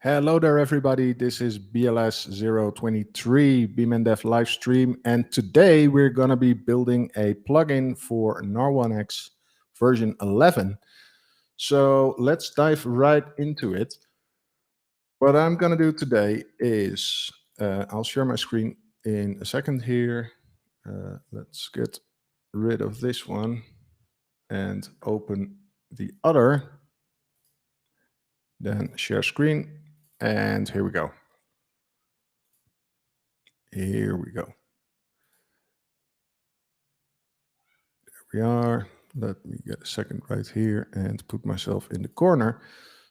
Hello there, everybody. This is BLS023 BEEMAN.DEV live stream, and today we're going to be building a plugin for Nrwl Nx version 11. So let's dive right into it. What I'm going to do today is I'll share my screen in a second here. Let's get rid of this one and open the other. Then share screen. And here we go. Here we go. There we are. Let me get a second right here and put myself in the corner.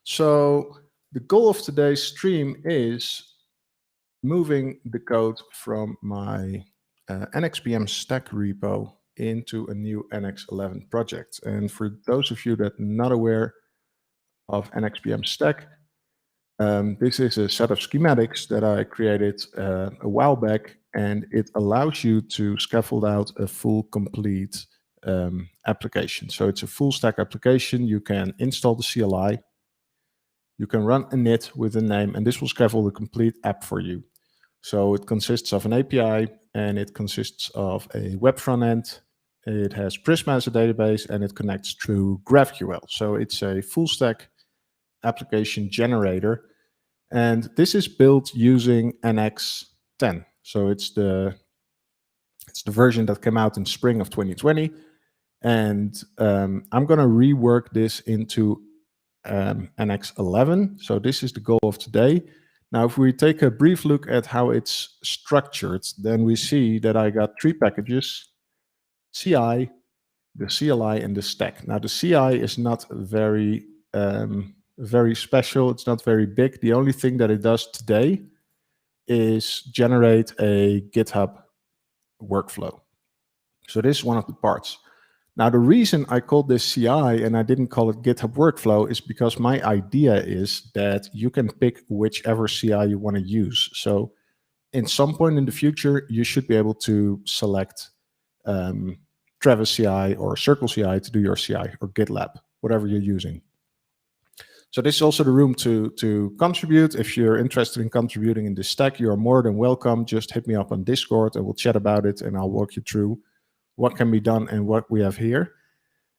So the goal of today's stream is moving the code from my NXPM stack repo into a new NX11 project. And for those of you that are not aware of NXPM stack, this is a set of schematics that I created a while back, and it allows you to scaffold out a full complete application. So it's a full stack application. You can install the CLI, you can run a init with a name, and this will scaffold a complete app for you. So it consists of an API, and it consists of a web front end. It has Prisma as a database, and it connects through GraphQL. So it's a full stack application generator. And this is built using NX10. So it's the version that came out in spring of 2020. And I'm going to rework this into NX11. So this is the goal of today. Now, if we take a brief look at how it's structured, then we see that I got three packages: CI, the CLI, and the stack. Now, the CI is not very special. It's not very big. The only thing that it does today is generate a GitHub workflow. So this is one of the parts. Now, the reason I called this CI and I didn't call it GitHub workflow is because my idea is that you can pick whichever CI you want to use. So in some point in the future, you should be able to select Travis CI or Circle CI to do your CI, or GitLab, whatever you're using. So this is also the room to contribute. If you're interested in contributing in this stack, you are more than welcome. Just hit me up on Discord and we'll chat about it, and I'll walk you through what can be done and what we have here.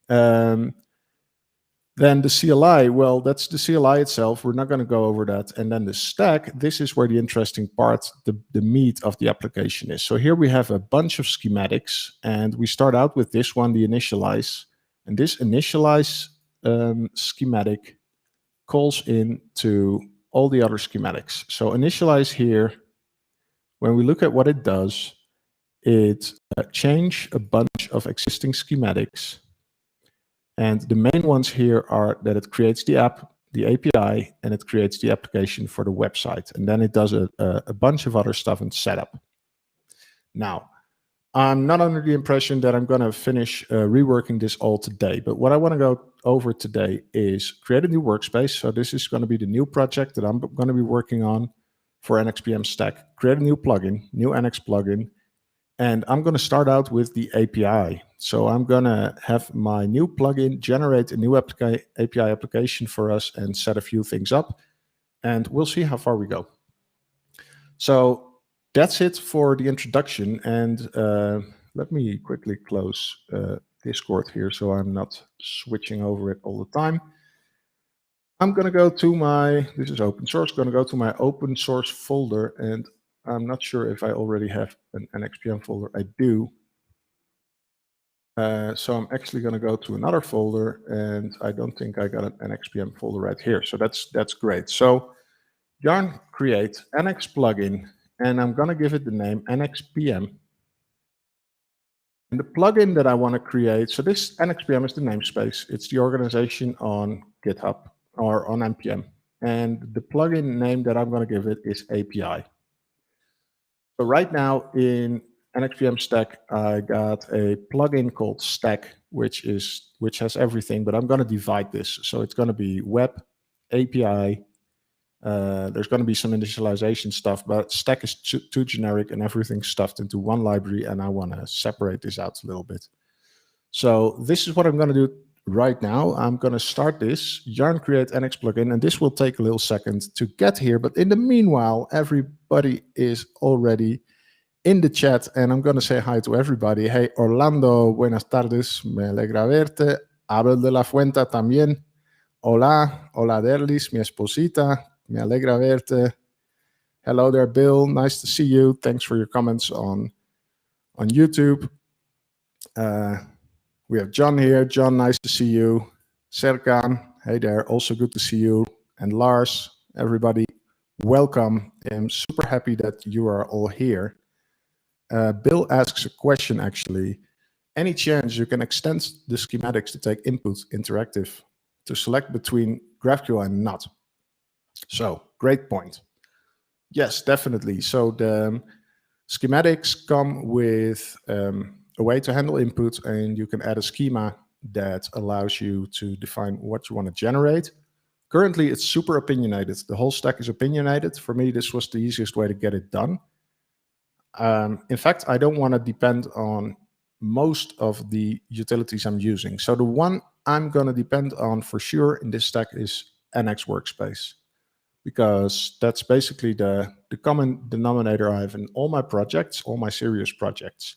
Then the CLI, well, that's the CLI itself. We're not going to go over that. And then the stack, this is where the interesting part, the meat of the application is. So here we have a bunch of schematics, and we start out with this one, the initialize. And this initialize schematic calls into all the other schematics. So initialize here, when we look at what it does, it change a bunch of existing schematics. And the main ones here are that it creates the app, the API, and it creates the application for the website. And then it does a bunch of other stuff in setup. Now, I'm not under the impression that I'm going to finish reworking this all today, but what I want to go over today is create a new workspace. So this is going to be the new project that I'm going to be working on for NXPM stack. Create a new plugin, new NX plugin, and I'm going to start out with the API. So I'm going to have my new plugin generate a new API application for us and set a few things up, and we'll see how far we go. So that's it for the introduction, and let me quickly close Discord here so I'm not switching over it all the time. I'm going to go to my, this is open source, going to go to my open source folder, and I'm not sure if I already have an NXPM folder. I do. So I'm actually going to go to another folder, and I don't think I got an NXPM folder right here. So that's great. So yarn create NX plugin, and I'm going to give it the name NXPM. And the plugin that I want to create, so this NXPM is the namespace. It's the organization on GitHub or on NPM. And the plugin name that I'm going to give it is API. So right now in NXPM stack, I got a plugin called stack, which has everything, but I'm going to divide this. So it's going to be web, API. There's going to be some initialization stuff, but stack is too generic and everything's stuffed into one library, and I want to separate this out a little bit. So this is what I'm going to do right now, I'm going to start this yarn create NX plugin, and this will take a little second to get here. But in the meanwhile, everybody is already in the chat, and I'm going to say hi to everybody. Hey, Orlando, buenas tardes, me alegra verte. Abel de la Fuente también. Hola, hola Derlis, mi esposita, me alegra verte. Hello there, Bill, nice to see you. Thanks for your comments on YouTube. We have John here. John, nice to see you. Serkan, hey there, also good to see you. And Lars, everybody, welcome. I'm super happy that you are all here. Bill asks a question, actually. Any chance you can extend the schematics to take input interactive to select between GraphQL and not? So, great point. Yes, definitely. So the schematics come with a way to handle input, and you can add a schema that allows you to define what you want to generate. Currently, it's super opinionated. The whole stack is opinionated. For me, this was the easiest way to get it done. In fact, I don't want to depend on most of the utilities I'm using. So the one I'm going to depend on for sure in this stack is NX Workspace, because that's basically the common denominator I have in all my projects, all my serious projects.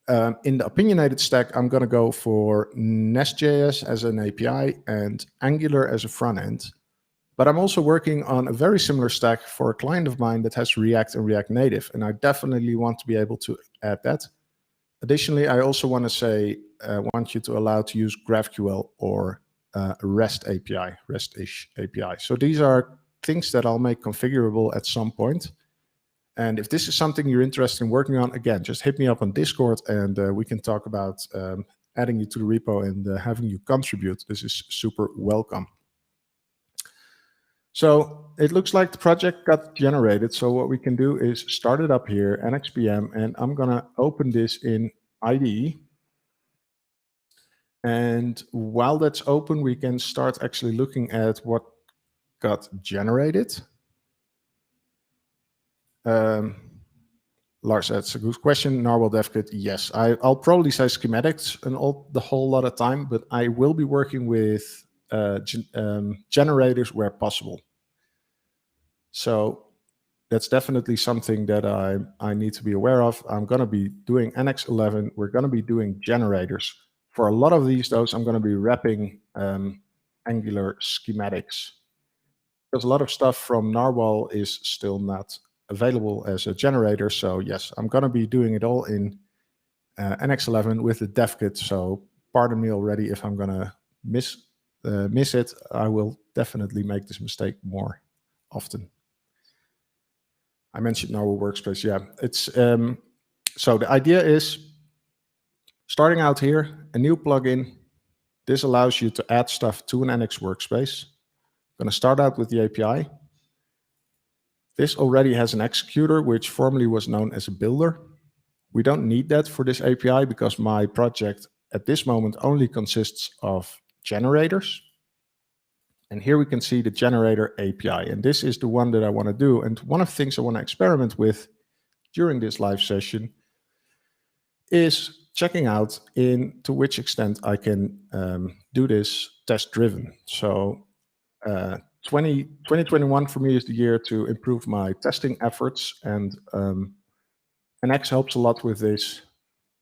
In the opinionated stack, I'm going to go for Nest.js as an API and Angular as a front end. But I'm also working on a very similar stack for a client of mine that has React and React Native, and I definitely want to be able to add that. Additionally, I also want to say, want you to allow to use GraphQL or REST API, REST-ish API. So these are things that I'll make configurable at some point. And if this is something you're interested in working on, again, just hit me up on Discord, and we can talk about adding you to the repo and having you contribute. This is super welcome. So it looks like the project got generated. So what we can do is start it up here, NXPM, and I'm going to open this in IDE. And while that's open, we can start actually looking at what got generated. Lars, that's a good question. Nrwl Dev Kit, yes. I'll probably say schematics the whole lot of time, but I will be working with generators where possible. So that's definitely something that I need to be aware of. I'm going to be doing NX11. We're going to be doing generators. For a lot of these, I'm going to be wrapping Angular schematics, because a lot of stuff from Nrwl is still not available as a generator. So yes, I'm going to be doing it all in NX11 with the dev kit. So pardon me already if I'm going to miss it. I will definitely make this mistake more often. I mentioned Nrwl Workspace. Yeah, it's so the idea is starting out here, a new plugin. This allows you to add stuff to an NX Workspace. I'm going to start out with the API. This already has an executor, which formerly was known as a builder. We don't need that for this API because my project at this moment only consists of generators. And here we can see the generator API. And this is the one that I want to do. And one of the things I want to experiment with during this live session is checking out to which extent I can do this test-driven. So 2021 for me is the year to improve my testing efforts, and NX helps a lot with this.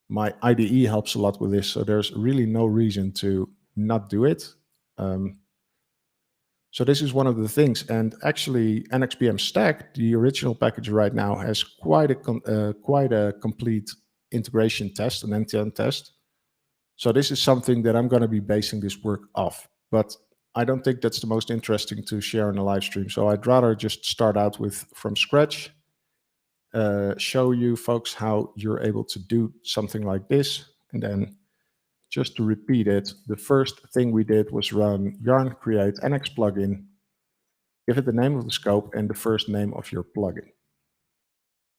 My IDE helps a lot with this, so there's really no reason to not do it. So this is one of the things, and actually NXPM Stack, the original package right now, has quite a complete integration test, an end-to-end test. So this is something that I'm going to be basing this work off, but I don't think that's the most interesting to share in a live stream. So I'd rather just start out with from scratch, show you folks how you're able to do something like this. And then just to repeat it, the first thing we did was run yarn create NX plugin, give it the name of the scope and the first name of your plugin.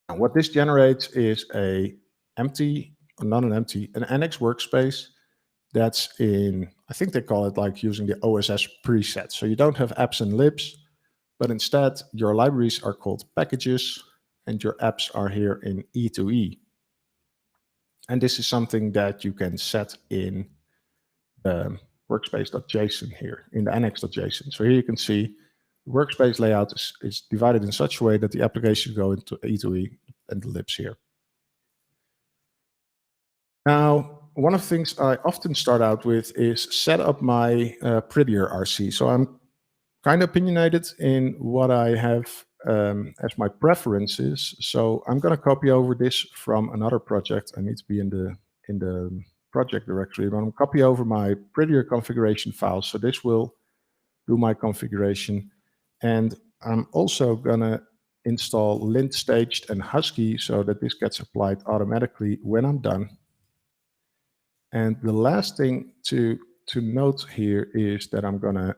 And what this generates is an NX workspace that's in, I think they call it like using the OSS preset. So you don't have apps and libs, but instead your libraries are called packages and your apps are here in E2E. And this is something that you can set in workspace.json here in the nx.json. So here you can see the workspace layout is divided in such a way that the applications go into E2E and the libs here. Now, one of the things I often start out with is set up my prettier RC. So I'm kind of opinionated in what I have as my preferences. So I'm going to copy over this from another project. I need to be in the project directory, but I'm copy over my prettier configuration file. So this will do my configuration. And I'm also going to install lint staged and husky so that this gets applied automatically when I'm done. And the last thing to note here is that I'm going to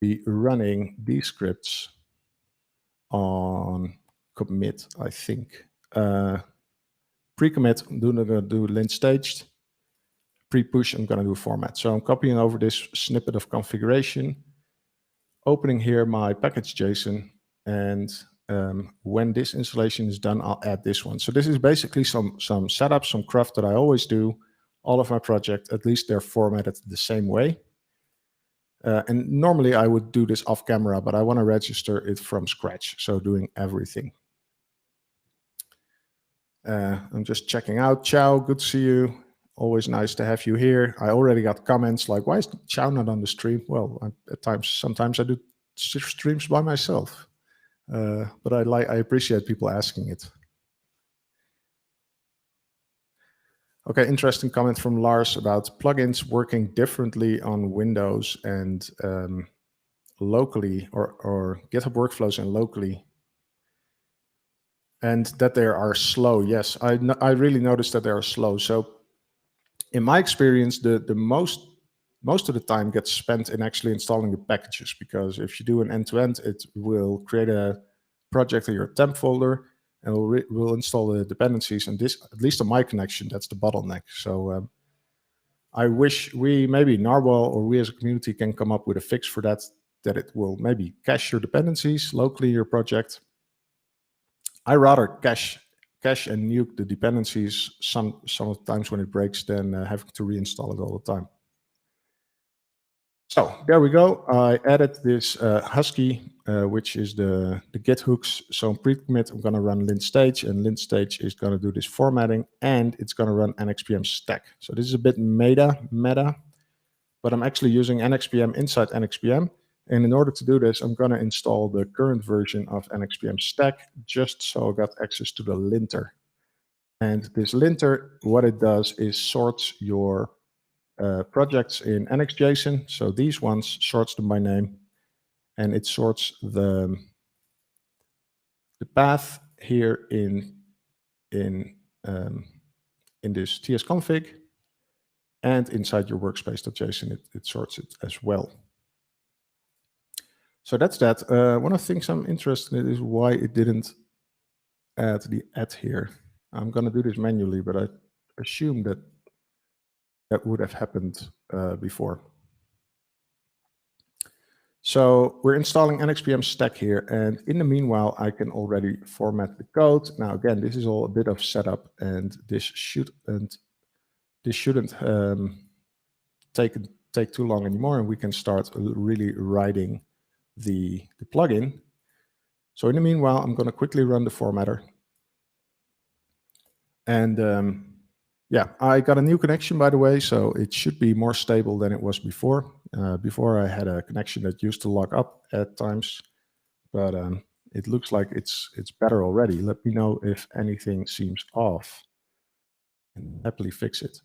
be running these scripts on commit, I think. Pre-commit, I'm going to do lint staged. Pre-push, I'm going to do format. So I'm copying over this snippet of configuration, opening here my package.json, and when this installation is done, I'll add this one. So this is basically some setup, some craft that I always do. All of my projects, at least they're formatted the same way. And normally I would do this off camera, but I want to register it from scratch. So doing everything. I'm just checking out. Ciao, good to see you. Always nice to have you here. I already got comments like, why is Ciao not on the stream? Well, sometimes I do streams by myself. But I appreciate people asking it. Okay, interesting comment from Lars about plugins working differently on Windows and locally, or GitHub workflows and locally, and that they are slow. Yes, I really noticed that they are slow. So in my experience, the most of the time gets spent in actually installing the packages, because if you do an end-to-end, it will create a project in your temp folder and we'll install the dependencies. And this, at least on my connection, that's the bottleneck. So I wish maybe Nrwl or we as a community can come up with a fix for that it will maybe cache your dependencies locally in your project. I rather cache and nuke the dependencies some of the times when it breaks than having to reinstall it all the time. So there we go. I added this husky, which is the git hooks. So in pre-commit, I'm going to run lint stage, and lint stage is going to do this formatting, and it's going to run nxpm stack. So this is a bit meta, but I'm actually using nxpm inside nxpm. And in order to do this, I'm going to install the current version of nxpm stack, just so I got access to the linter. And this linter, what it does is sorts your projects in nx.json. So these ones sorts them by name, and it sorts the path here in this tsconfig, and inside your workspace.json it sorts it as well. So that's that. One of the things I'm interested in is why it didn't add the add here. I'm going to do this manually, but I assume that would have happened before. So we're installing nxpm stack here, and in the meanwhile, I can already format the code. Now, again, this is all a bit of setup, and this shouldn't take too long anymore, and we can start really writing the plugin. So in the meanwhile, I'm going to quickly run the formatter. And yeah, I got a new connection, by the way, so it should be more stable than it was before. Before I had a connection that used to lock up at times, but it looks like it's better already. Let me know if anything seems off, and happily fix it.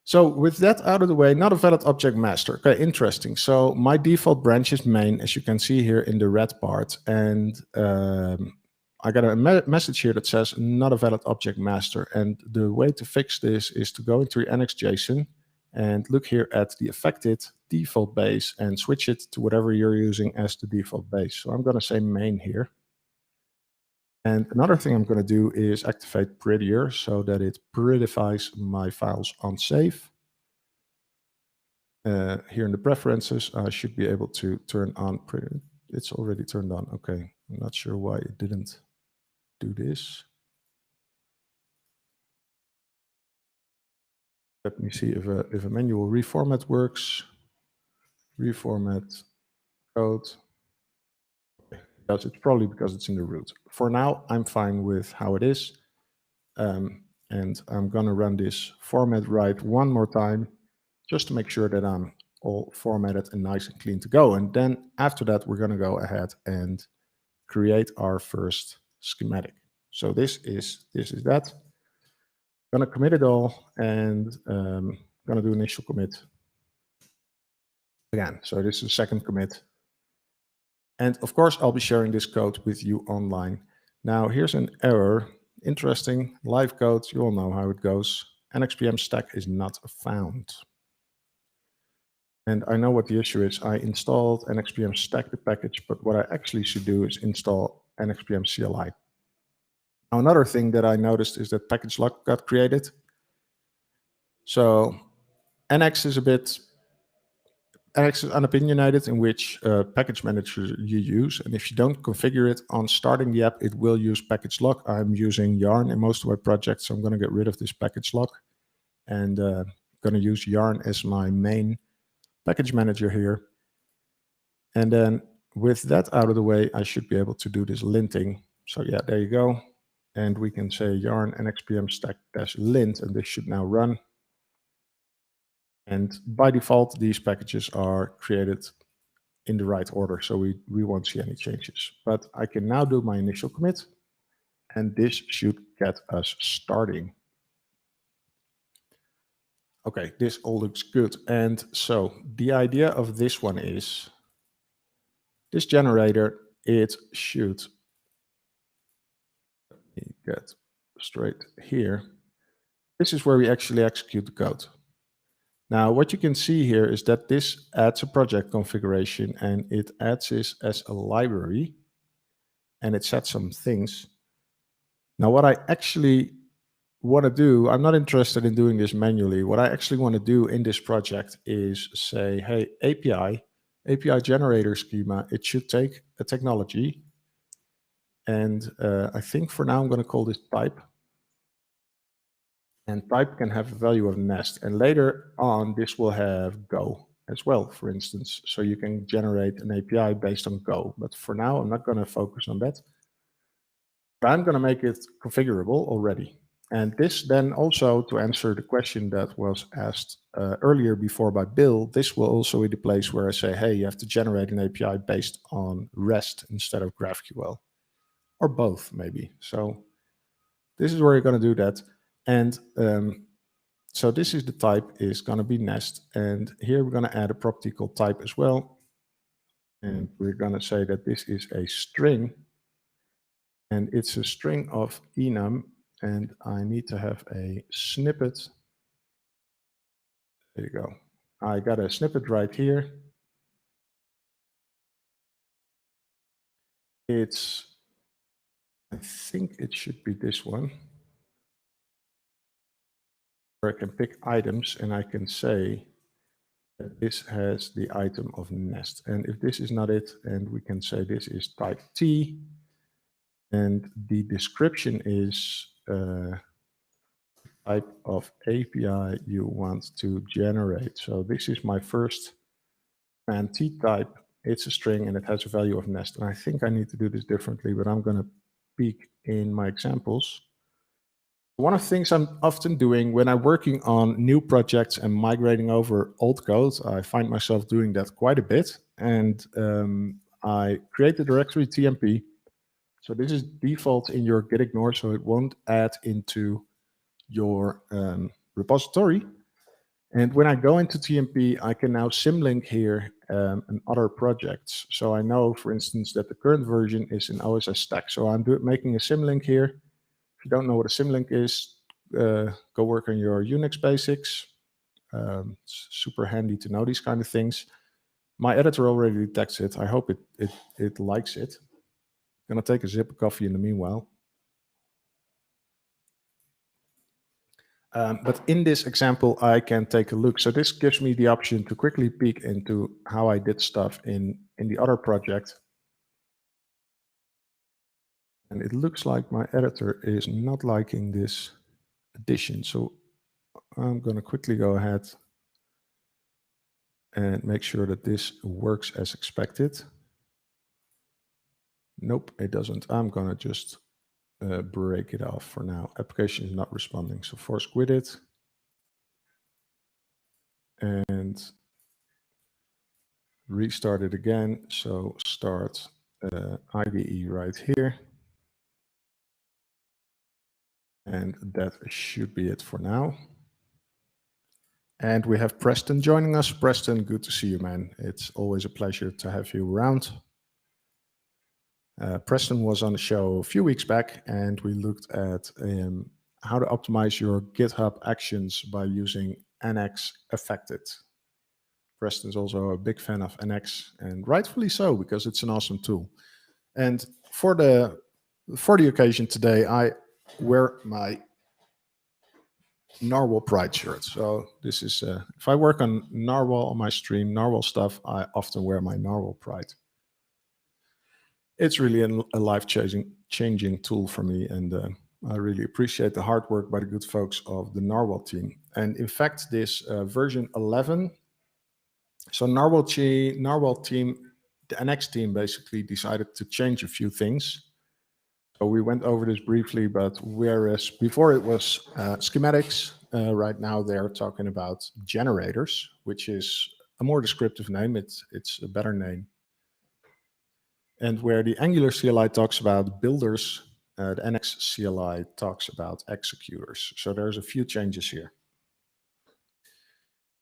So with that out of the way, not a valid object master. Okay, interesting. So my default branch is main, as you can see here in the red part, and I got a message here that says not a valid object master. And the way to fix this is to go into your nx.json and look here at the affected default base and switch it to whatever you're using as the default base. So I'm going to say main here. And another thing I'm going to do is activate prettier so that it prettifies my files on save. Here in the preferences, I should be able to turn on pretty. It's already turned on. Okay, I'm not sure why it didn't do this. Let me see if a manual reformat works. Reformat code. Because it's probably because it's in the root. For now, I'm fine with how it is. And I'm going to run this format right one more time, just to make sure that I'm all formatted and nice and clean to go. And then after that, we're going to go ahead and create our first schematic. So this is that. I'm going to commit it all and going to do initial commit again. So this is the second commit. And of course, I'll be sharing this code with you online. Now, here's an error. Interesting, live code, you all know how it goes. NXPM stack is not found. And I know what the issue is. I installed NXPM stack, the package, but what I actually should do is install NXPM CLI. Now, another thing that I noticed is that package lock got created. So NX is unopinionated in which package manager you use. And if you don't configure it on starting the app, it will use package lock. I'm using Yarn in most of my projects, so I'm going to get rid of this package lock and going to use Yarn as my main package manager here. And then with that out of the way, I should be able to do this linting. So yeah, there you go. And we can say Yarn nxpm stack-lint, and this should now run. And by default, these packages are created in the right order, so we won't see any changes. But I can now do my initial commit, and this should get us starting. Okay, this all looks good. And so the idea of this one is, this generator, it should get straight here. This is where we actually execute the code. Now, what you can see here is that this adds a project configuration, and it adds this as a library, and it sets some things. Now, what I actually want to do, I'm not interested in doing this manually. What I actually want to do in this project is say, hey, API generator schema, it should take a technology. And I think for now, I'm going to call this type. And type can have a value of nest. And later on, this will have Go as well, for instance. So you can generate an API based on Go. But for now, I'm not going to focus on that. But I'm going to make it configurable already. And this then also, to answer the question that was asked earlier before by Bill, this will also be the place where I say, hey, you have to generate an API based on REST instead of GraphQL, or both maybe. So this is where you're going to do that. And so this is the type is going to be nest. And here we're going to add a property called type as well. And we're going to say that this is a string. And it's a string of enum. And I need to have a snippet. There you go. I got a snippet right here. I think it should be this one. Where I can pick items and I can say that this has the item of nest. And if this is not it, and we can say this is type T, and the description is type of API you want to generate. So this is my first and T type. It's a string and it has a value of nest. And I think I need to do this differently, but I'm going to peek in my examples. One of the things I'm often doing when I'm working on new projects and migrating over old code, I find myself doing that quite a bit. And I create the directory TMP. So this is default in your git ignore, so it won't add into your repository. And when I go into TMP, I can now symlink here and other projects. So I know, for instance, that the current version is in OSS stack. So I'm making a symlink here. If you don't know what a symlink is, go work on your Unix basics. It's super handy to know these kind of things. My editor already detects it. I hope it likes it. I'm going to take a sip of coffee in the meanwhile. But in this example, I can take a look. So this gives me the option to quickly peek into how I did stuff in the other project. And it looks like my editor is not liking this addition. So I'm going to quickly go ahead and make sure that this works as expected. Nope, it doesn't. I'm going to just break it off for now. Application is not responding, so force quit it. And restart it again. So start IDE right here. And that should be it for now. And we have Preston joining us. Preston, good to see you, man. It's always a pleasure to have you around. Preston was on the show a few weeks back, and we looked at how to optimize your GitHub actions by using NX Affected. Preston's also a big fan of NX, and rightfully so, because it's an awesome tool. And for the occasion today, I wear my Nrwl Pride shirt. So this is, if I work on Nrwl on my stream, Nrwl stuff, I often wear my Nrwl Pride. It's really a life-changing tool for me, and I really appreciate the hard work by the good folks of the Nrwl team. And in fact, this version 11, so Nrwl team, the NX team basically decided to change a few things. So we went over this briefly, but whereas before it was schematics, right now they're talking about generators, which is a more descriptive name. It's a better name. And where the Angular CLI talks about builders, the NX CLI talks about executors. So there's a few changes here.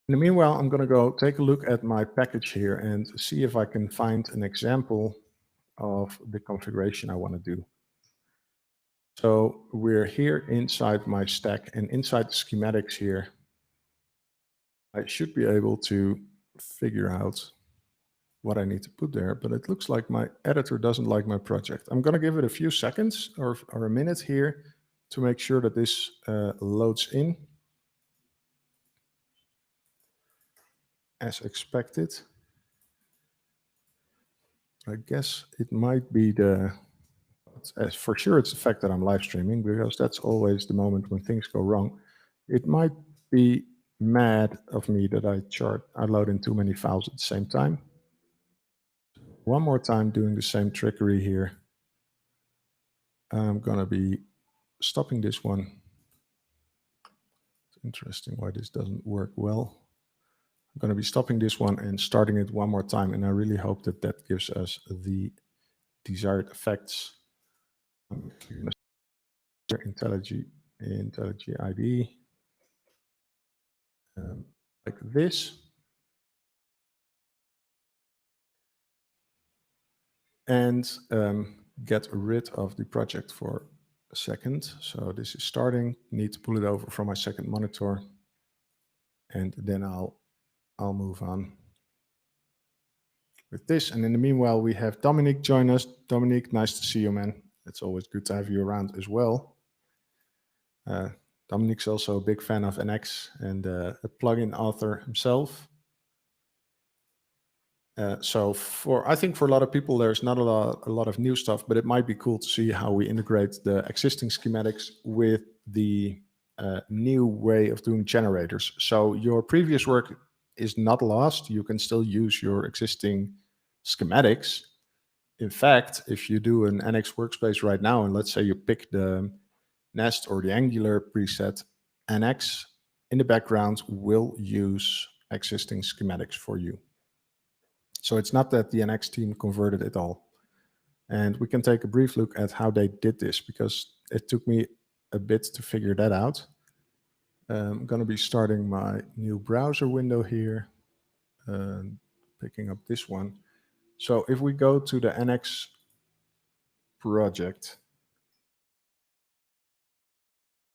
In the meanwhile, I'm going to go take a look at my package here and see if I can find an example of the configuration I want to do. So we're here inside my stack, and inside the schematics here, I should be able to figure out what I need to put there, but it looks like my editor doesn't like my project. I'm going to give it a few seconds or a minute here to make sure that this loads in as expected. I guess it might be for sure it's the fact that I'm live streaming, because that's always the moment when things go wrong. It might be mad of me that I load in too many files at the same time. One more time doing the same trickery here. I'm going to be stopping this one. It's interesting why this doesn't work well. I'm going to be stopping this one and starting it one more time, and I really hope that that gives us the desired effects. I'm going to IntelliJ IDE like this. And get rid of the project for a second. So this is starting. Need to pull it over from my second monitor, and then I'll move on with this. And in the meanwhile, we have Dominic join us. Dominic, nice to see you, man. It's always good to have you around as well. Dominic's also a big fan of NX and a plugin author himself. So I think for a lot of people, there's not a lot of new stuff, but it might be cool to see how we integrate the existing schematics with the new way of doing generators. So your previous work is not lost. You can still use your existing schematics. In fact, if you do an NX Workspace right now, and let's say you pick the Nest or the Angular preset, NX in the background will use existing schematics for you. So it's not that the NX team converted it all. And we can take a brief look at how they did this, because it took me a bit to figure that out. I'm going to be starting my new browser window here, picking up this one. So if we go to the NX project,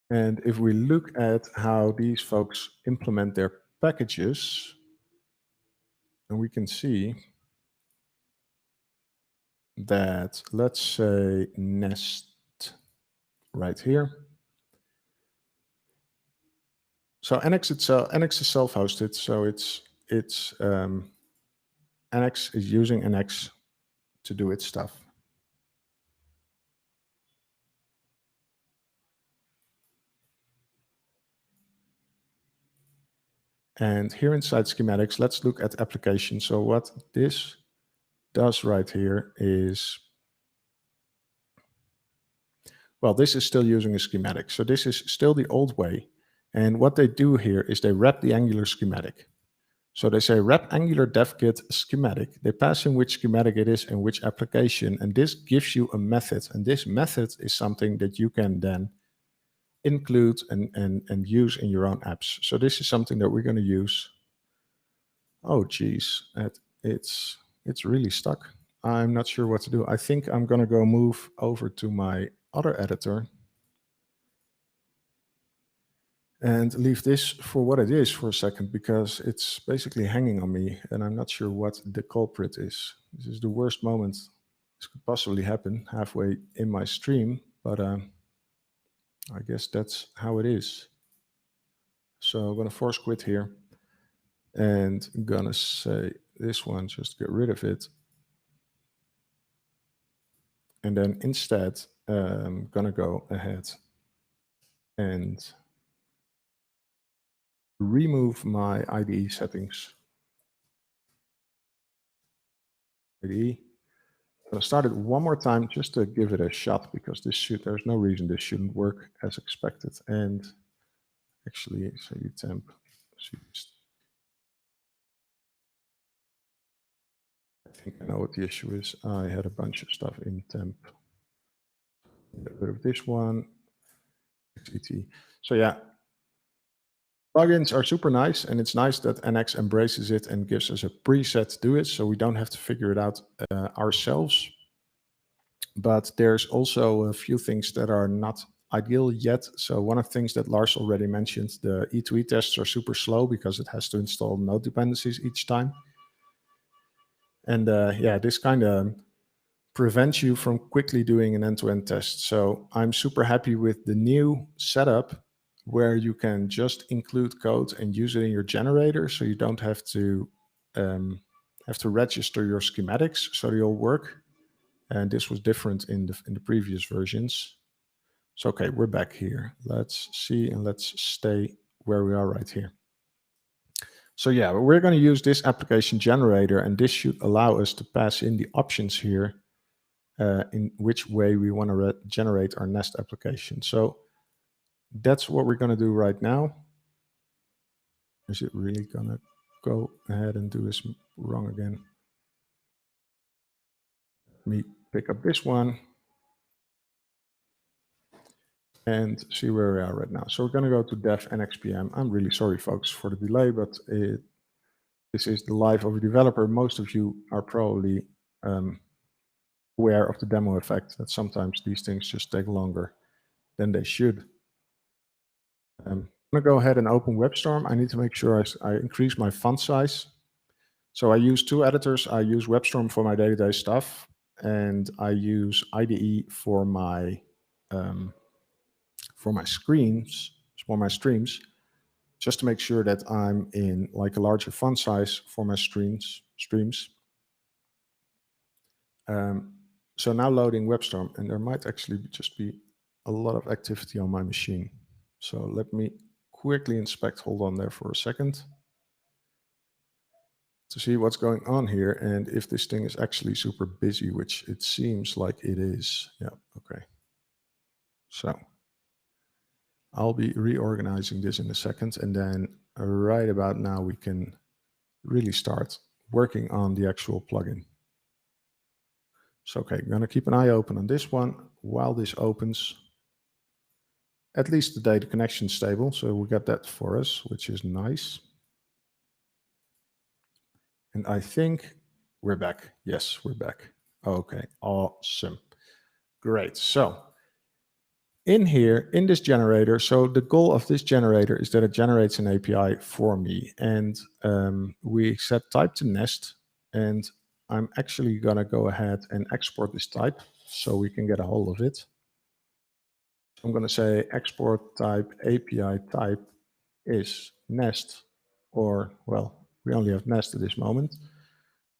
and if we look at how these folks implement their packages, and we can see that, let's say, Nest right here. So NX is self-hosted, so NX is using NX to do its stuff. And here inside schematics, let's look at application. So what this does right here is, well, this is still using a schematic. So this is still the old way. And what they do here is they wrap the Angular schematic. So they say wrap Angular dev-kit schematic. They pass in which schematic it is and which application. And this gives you a method. And this method is something that you can then include and use in your own apps. So this is something that we're going to use. Oh, geez, it's really stuck. I'm not sure what to do. I think I'm going to go move over to my other editor and leave this for what it is for a second, because it's basically hanging on me and I'm not sure what the culprit is. This is the worst moment this could possibly happen halfway in my stream, but I guess that's how it is. So I'm going to force quit here and I'm going to say this one, just get rid of it. And then instead, I'm going to go ahead and remove my IDE settings. IDE. I'm going to start it one more time just to give it a shot, because there's no reason this shouldn't work as expected. And actually, say temp. I think I know what the issue is. I had a bunch of stuff in temp. Get rid of this one. XET. So yeah, plugins are super nice, and it's nice that NX embraces it and gives us a preset to do it, so we don't have to figure it out ourselves. But there's also a few things that are not ideal yet. So one of the things that Lars already mentioned, the E2E tests are super slow because it has to install node dependencies each time. And yeah, this kind of prevents you from quickly doing an end-to-end test. So I'm super happy with the new setup where you can just include code and use it in your generator, so you don't have to register your schematics, so they all work. And this was different in the previous versions. So okay, we're back here. Let's see, and let's stay where we are right here. So yeah, we're going to use this application generator, and this should allow us to pass in the options here in which way we want to generate our nest application. So that's what we're going to do right now. Is it really going to go ahead and do this wrong again? Let me pick up this one and see where we are right now. So we're going to go to dev nxpm. I'm really sorry, folks, for the delay, but this is the life of a developer. Most of you are probably aware of the demo effect, that sometimes these things just take longer than they should. I'm going to go ahead and open WebStorm. I need to make sure I increase my font size. So I use two editors. I use WebStorm for my day-to-day stuff, and I use IDE for my streams, just to make sure that I'm in like a larger font size for my streams. So now loading WebStorm, and there might actually just be a lot of activity on my machine. So let me quickly inspect, hold on there for a second, to see what's going on here and if this thing is actually super busy, which it seems like it is. Yeah, okay. So I'll be reorganizing this in a second, and then right about now we can really start working on the actual plugin. So okay, I'm going to keep an eye open on this one while this opens. At least the data connection is stable, so we got that for us, which is nice. And I think we're back. Yes, we're back. Okay, awesome. Great. So in here, in this generator, so the goal of this generator is that it generates an API for me. And we set type to nest. And I'm actually going to go ahead and export this type so we can get a hold of it. I'm going to say export type API type is nest, or, well, we only have nest at this moment.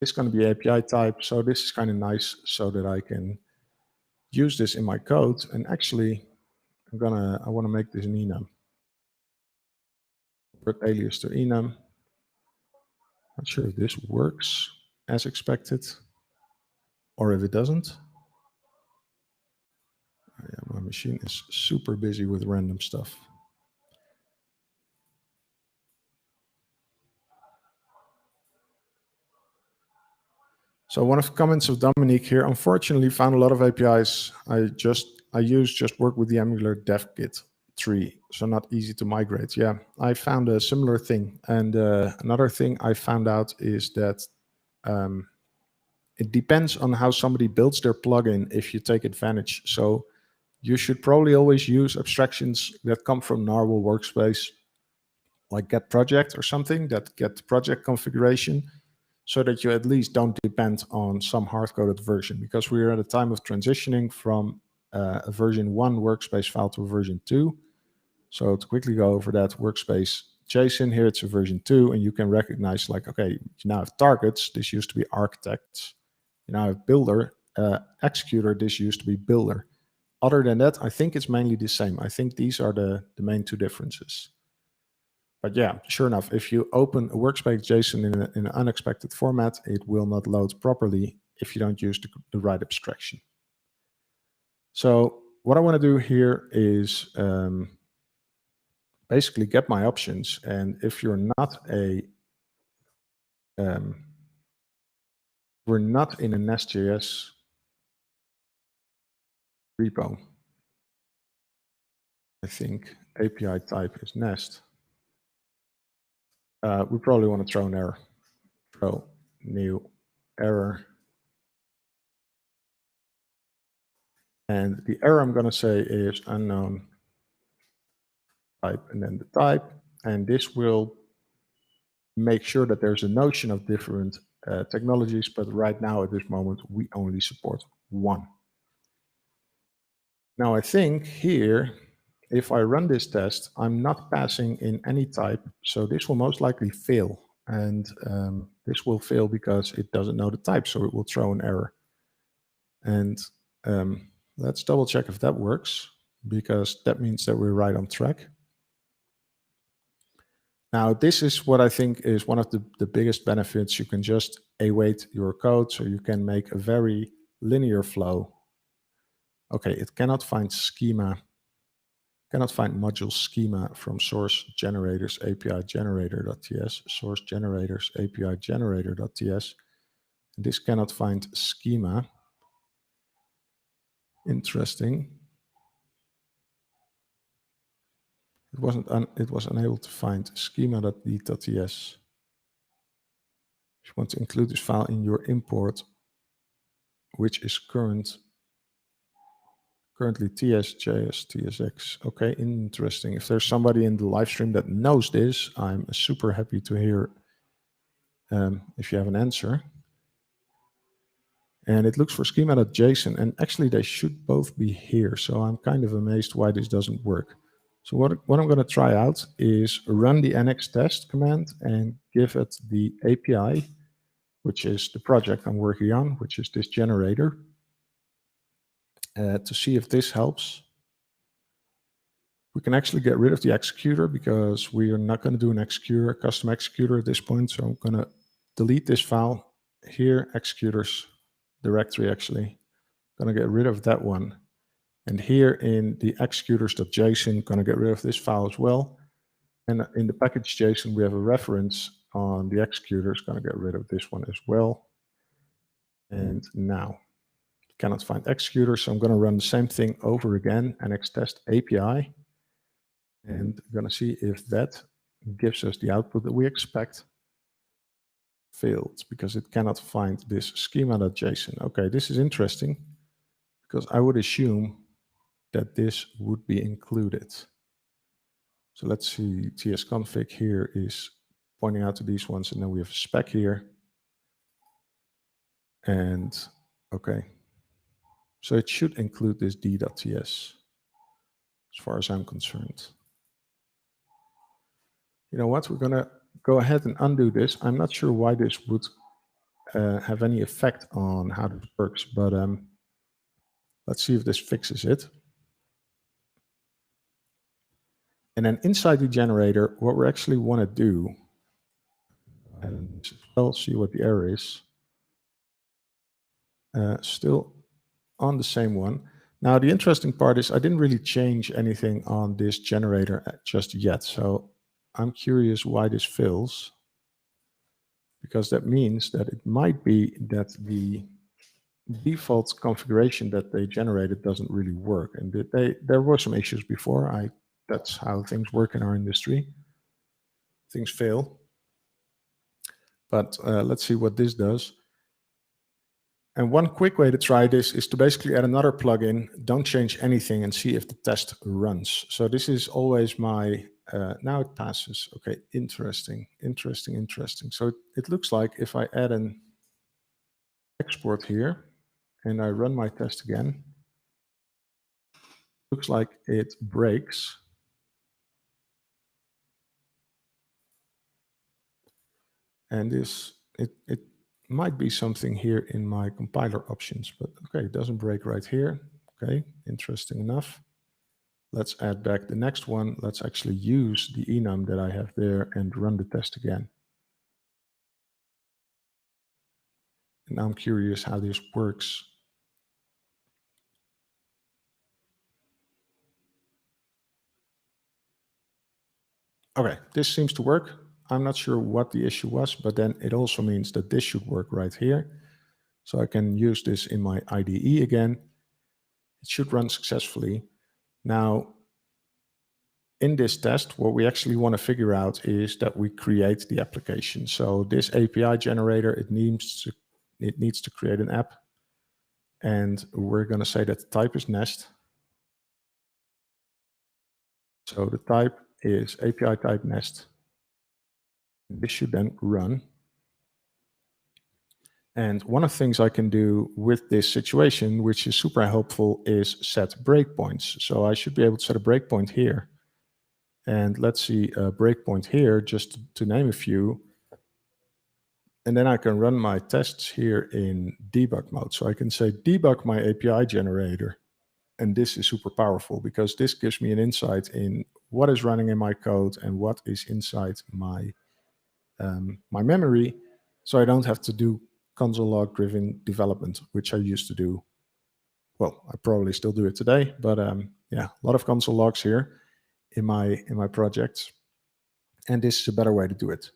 It's going to be API type. So this is kind of nice so that I can use this in my code. And actually, I want to make this an enum. Port alias to enum. Not sure if this works as expected or if it doesn't. Yeah, my machine is super busy with random stuff. So one of the comments of Dominique here, unfortunately found a lot of APIs I use just work with the Angular dev kit tree, so not easy to migrate. Yeah, I found a similar thing. And another thing I found out is that it depends on how somebody builds their plugin if you take advantage. So you should probably always use abstractions that come from Nrwl Workspace, like get project or something, that get project configuration, so that you at least don't depend on some hard-coded version, because we are at a time of transitioning from a version 1 workspace file to a version 2. So to quickly go over that, workspace JSON, here it's a version 2, and you can recognize like, okay, you now have targets, this used to be architects. You now have builder, executor, this used to be builder. Other than that, I think it's mainly the same. I think these are the main two differences. But yeah, sure enough, if you open a workspace JSON in an unexpected format, it will not load properly if you don't use the right abstraction. So what I want to do here is basically get my options. And if you're not we're not in a Nest.js repo. I think API type is Nest. We probably want to throw an error. Throw new error. And the error I'm going to say is unknown type and then the type. And this will make sure that there's a notion of different technologies. But right now, at this moment, we only support one. Now, I think here, if I run this test, I'm not passing in any type. So this will most likely fail. And this will fail because it doesn't know the type. So it will throw an error. And let's double check if that works, because that means that we're right on track. Now, this is what I think is one of the biggest benefits. You can just await your code, so you can make a very linear flow. Okay, it cannot find schema, cannot find module schema from source generators API generator.ts, source generators API generator.ts. This cannot find schema. Interesting. It was unable to find schema.d.ts. If you want to include this file in your import, which is currently tsjs tsx. Okay, interesting. If there's somebody in the live stream that knows this, I'm super happy to hear if you have an answer. And it looks for schema.json, and actually they should both be here. So I'm kind of amazed why this doesn't work. So what I'm going to try out is run the nx test command and give it the API, which is the project I'm working on, which is this generator, to see if this helps. We can actually get rid of the executor because we are not going to do an executor, a custom executor at this point. So I'm going to delete this file here, executors directory actually. Going to get rid of that one. And here in the executors.json, going to get rid of this file as well. And in the package.json, we have a reference on the executors. Going to get rid of this one as well. And now, cannot find executors. So I'm going to run the same thing over again, nx test API. And we're going to see if that gives us the output that we expect. Failed because it cannot find this schema.json. Okay, this is interesting because I would assume that this would be included. So let's see, tsconfig here is pointing out to these ones, and then we have a spec here. And okay, so it should include this d.ts as far as I'm concerned. You know what, we're going to go ahead and undo this. I'm not sure why this would have any effect on how this works, but let's see if this fixes it. And then inside the generator, what we actually want to do, and I'll see what the error is, still on the same one. Now, the interesting part is I didn't really change anything on this generator just yet. So I'm curious why this fails, because that means that it might be that the default configuration that they generated doesn't really work. And there were some issues before. That's how things work in our industry. Things fail. But let's see what this does. And one quick way to try this is to basically add another plugin, don't change anything, and see if the test runs. So this is always my, now it passes. Okay, interesting. So it looks like if I add an export here and I run my test again, looks like it breaks. And this, it might be something here in my compiler options, but okay, it doesn't break right here. Okay, interesting enough. Let's add back the next one. Let's actually use the enum that I have there and run the test again. And I'm curious how this works. Okay, this seems to work. I'm not sure what the issue was, but then it also means that this should work right here. So I can use this in my IDE again. It should run successfully. Now, in this test, what we actually want to figure out is that we create the application. So this API generator, it needs to create an app. And we're going to say that the type is nest. So the type is API type nest. This should then run. And one of the things I can do with this situation, which is super helpful, is set breakpoints. So I should be able to set a breakpoint here. And let's see a breakpoint here, just to name a few. And then I can run my tests here in debug mode. So I can say debug my API generator. And this is super powerful because this gives me an insight in what is running in my code and what is inside my, my memory. So I don't have to do console log driven development, which I used to do. Well, I probably still do it today, but yeah, a lot of console logs here in my projects. And this is a better way to do it.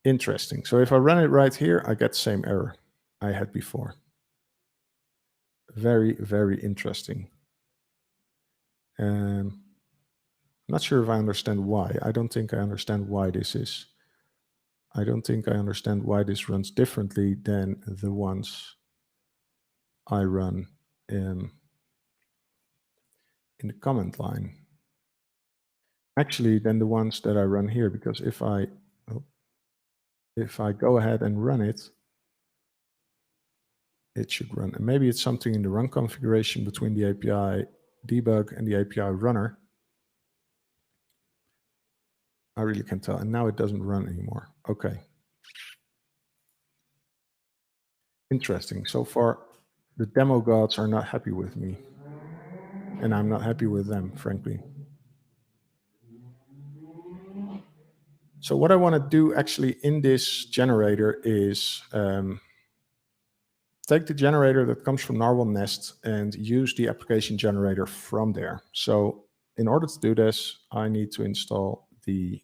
Interesting. So if I run it right here, I get the same error I had before. Very, very interesting. I'm not sure if I understand why. I don't think I understand why this is. I don't think I understand why this runs differently than the ones I run in the command line. Actually, than the ones that I run here, because if I go ahead and run it, it should run. And maybe it's something in the run configuration between the API debug and the API runner. I really can't tell. And now it doesn't run anymore. Okay. Interesting. So far, the demo gods are not happy with me. And I'm not happy with them, frankly. So what I want to do actually in this generator is take the generator that comes from Nrwl Nest and use the application generator from there. So in order to do this, I need to install the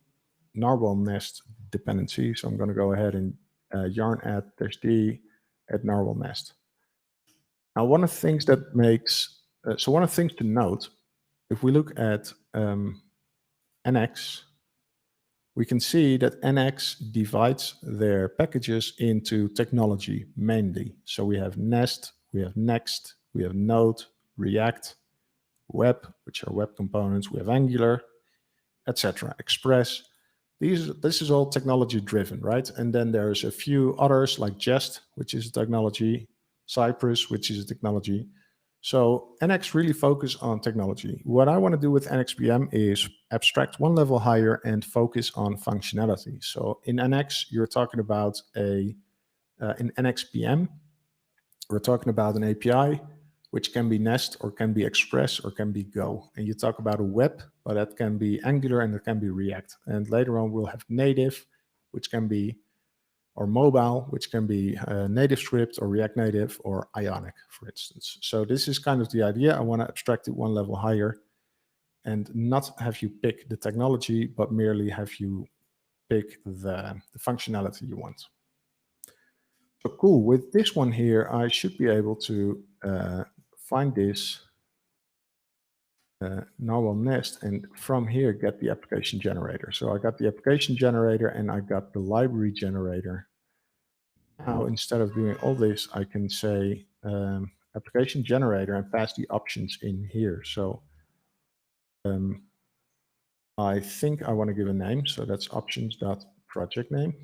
Nrwl Nest dependency. So I'm going to go ahead and yarn add -d at Nrwl Nest. Now, one of the things that makes, so one of the things to note, if we look at NX, we can see that NX divides their packages into technology mainly. So we have Nest, we have Next, we have Node, React, Web, which are web components, we have Angular, etc. Express. This is all technology driven, right? And then there's a few others like Jest, which is a technology, Cypress, which is a technology. So NX really focus on technology. What I want to do with NXBM is abstract one level higher and focus on functionality. So in NX, you're talking about in NXBM, we're talking about an API which can be Nest or can be Express or can be Go. And you talk about a web, but that can be Angular and it can be React. And later on we'll have native, which can be, or mobile, which can be native script or React Native or Ionic, for instance. So this is kind of the idea. I want to abstract it one level higher and not have you pick the technology, but merely have you pick the functionality you want. So cool, with this one here, I should be able to find this Nrwl Nest and from here get the application generator. So I got the application generator and I got the library generator. Now, instead of doing all this, I can say application generator and pass the options in here. So I think I want to give a name. So that's options.project name.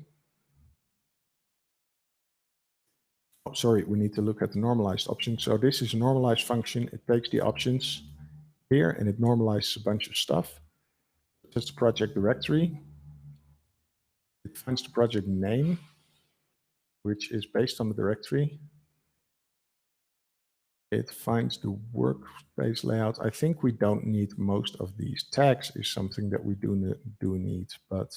Oh, sorry, we need to look at the normalized option. So this is a normalized function. It takes the options here and it normalizes a bunch of stuff. That's the project directory. It finds the project name, which is based on the directory. It finds the workspace layout. I think we don't need most of these. Tags is something that we do need, but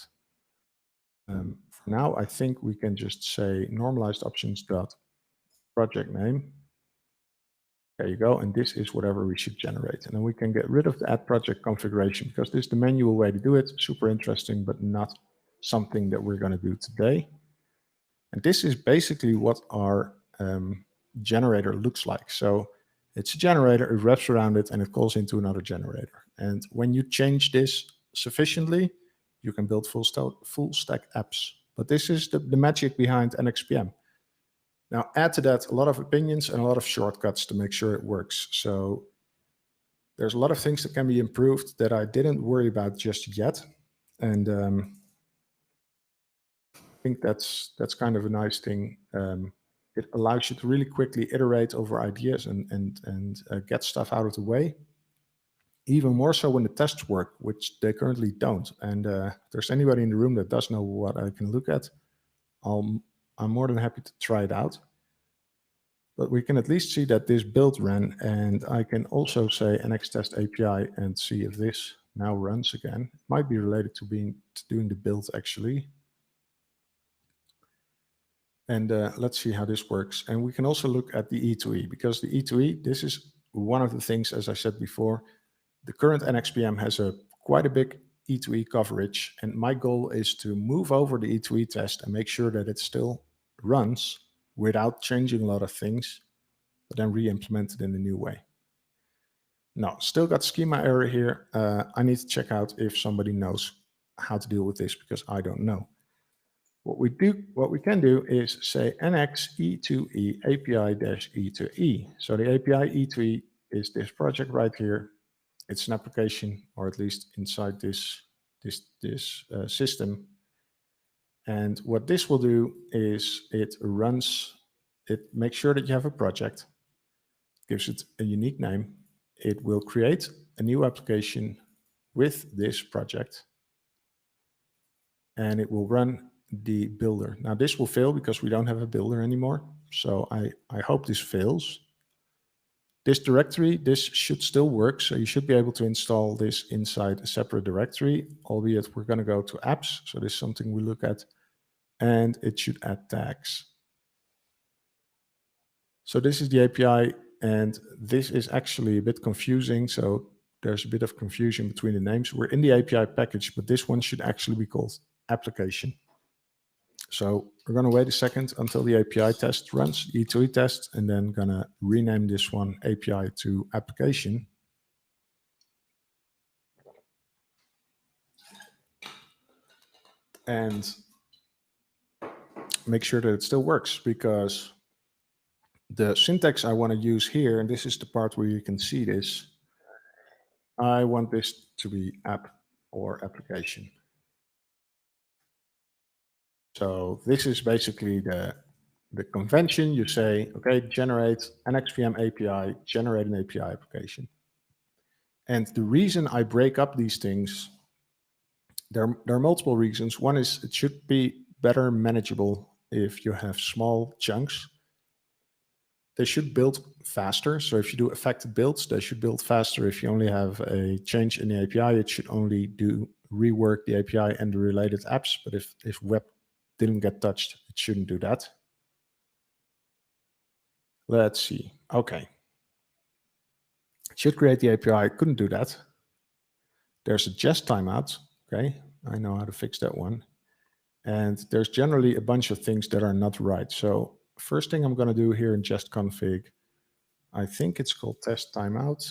for now, I think we can just say normalized options dot project name. There you go. And this is whatever we should generate. And then we can get rid of the add project configuration because this is the manual way to do it. Super interesting, but not something that we're going to do today. And this is basically what our generator looks like. So it's a generator, it wraps around it, and it calls into another generator. And when you change this sufficiently, you can build full stack apps. But this is the magic behind NXPM. Now add to that a lot of opinions and a lot of shortcuts to make sure it works. So there's a lot of things that can be improved that I didn't worry about just yet. And I think that's kind of a nice thing. It allows you to really quickly iterate over ideas and get stuff out of the way. Even more so when the tests work, which they currently don't. And if there's anybody in the room that does know what I can look at, I'm more than happy to try it out. But we can at least see that this build ran, and I can also say NX test API and see if this now runs again. It might be related to doing the build actually. And let's see how this works. And we can also look at the E2E, because the E2E, this is one of the things, as I said before, the current NXPM has quite a big E2E coverage. And my goal is to move over the E2E test and make sure that it still runs without changing a lot of things, but then re-implement it in a new way. Now, still got schema error here. I need to check out if somebody knows how to deal with this because I don't know. What we can do is say NX E2E API-E2E. So the API E2E is this project right here. It's an application, or at least inside this system. And what this will do is it makes sure that you have a project, gives it a unique name. It will create a new application with this project, and it will run the builder. Now this will fail because we don't have a builder anymore. So I hope this fails. This directory, this should still work. So you should be able to install this inside a separate directory, albeit we're going to go to apps. So this is something we look at, and it should add tags. So this is the API, and this is actually a bit confusing. So there's a bit of confusion between the names. We're in the API package, but this one should actually be called application. So we're going to wait a second until the API test runs, E2E test, and then going to rename this one API to application. And make sure that it still works, because the syntax I want to use here, and this is the part where you can see this, I want this to be app or application. So this is basically the convention. You say, okay, generate NXPM API, generate an API application. And the reason I break up these things, there are multiple reasons. One is it should be better manageable if you have small chunks. they should build faster. So if you do effective builds, they should build faster. If you only have a change in the API, it should only rework the API and the related apps. But if web didn't get touched, it shouldn't do that. Let's see. Okay. It should create the API. Couldn't do that. There's a jest timeout. Okay. I know how to fix that one. And there's generally a bunch of things that are not right. So first thing I'm going to do here in jest config, I think it's called test timeout.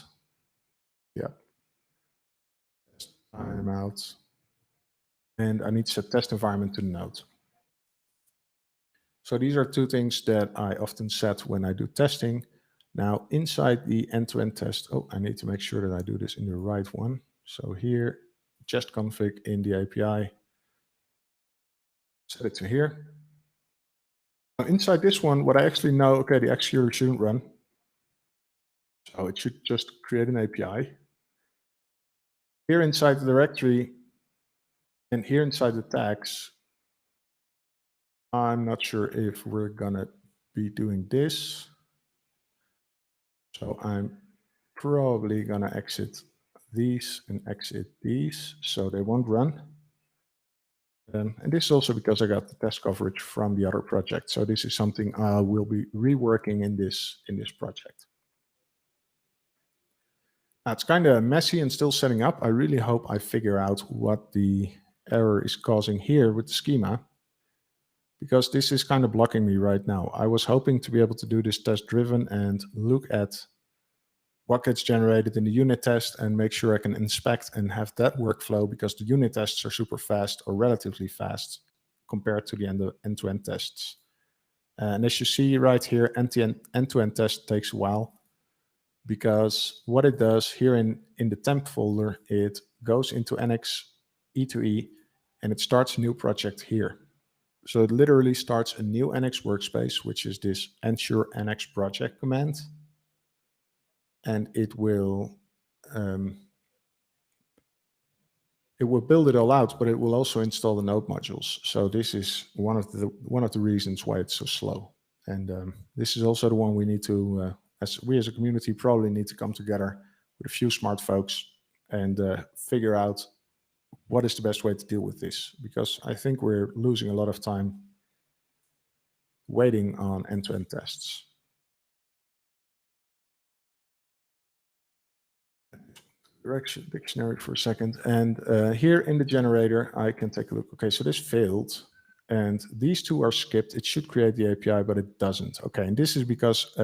Yeah. Test timeout. And I need to set test environment to node. So these are two things that I often set when I do testing. Now inside the end-to-end test, I need to make sure that I do this in the right one. So here, jest config in the API, set it to here. Now inside this one, what I actually know, okay, the executor shouldn't run. So it should just create an API. Here inside the directory and here inside the tags, I'm not sure if we're gonna be doing this. So I'm probably gonna exit these and exit these so they won't run. And this is also because I got the test coverage from the other project. So this is something I will be reworking in this project. Now it's kind of messy and still setting up. I really hope I figure out what the error is causing here with the schema, because this is kind of blocking me right now. I was hoping to be able to do this test driven and look at what gets generated in the unit test and make sure I can inspect and have that workflow, because the unit tests are super fast or relatively fast compared to the end-to-end tests. And as you see right here, end-to-end test takes a while, because what it does here in the temp folder, it goes into NX E2E and it starts a new project here. So it literally starts a new NX workspace, which is this ensure NX project command. And it will build it all out, but it will also install the node modules. So this is one of the reasons why it's so slow. And this is also the one we need to, as a community, probably need to come together with a few smart folks and figure out what is the best way to deal with this, because I think we're losing a lot of time waiting on end-to-end tests. Direction dictionary for a second, and here in the generator I can take a look. Okay, so this failed and these two are skipped. It should create the API, but it doesn't. Okay, and this is because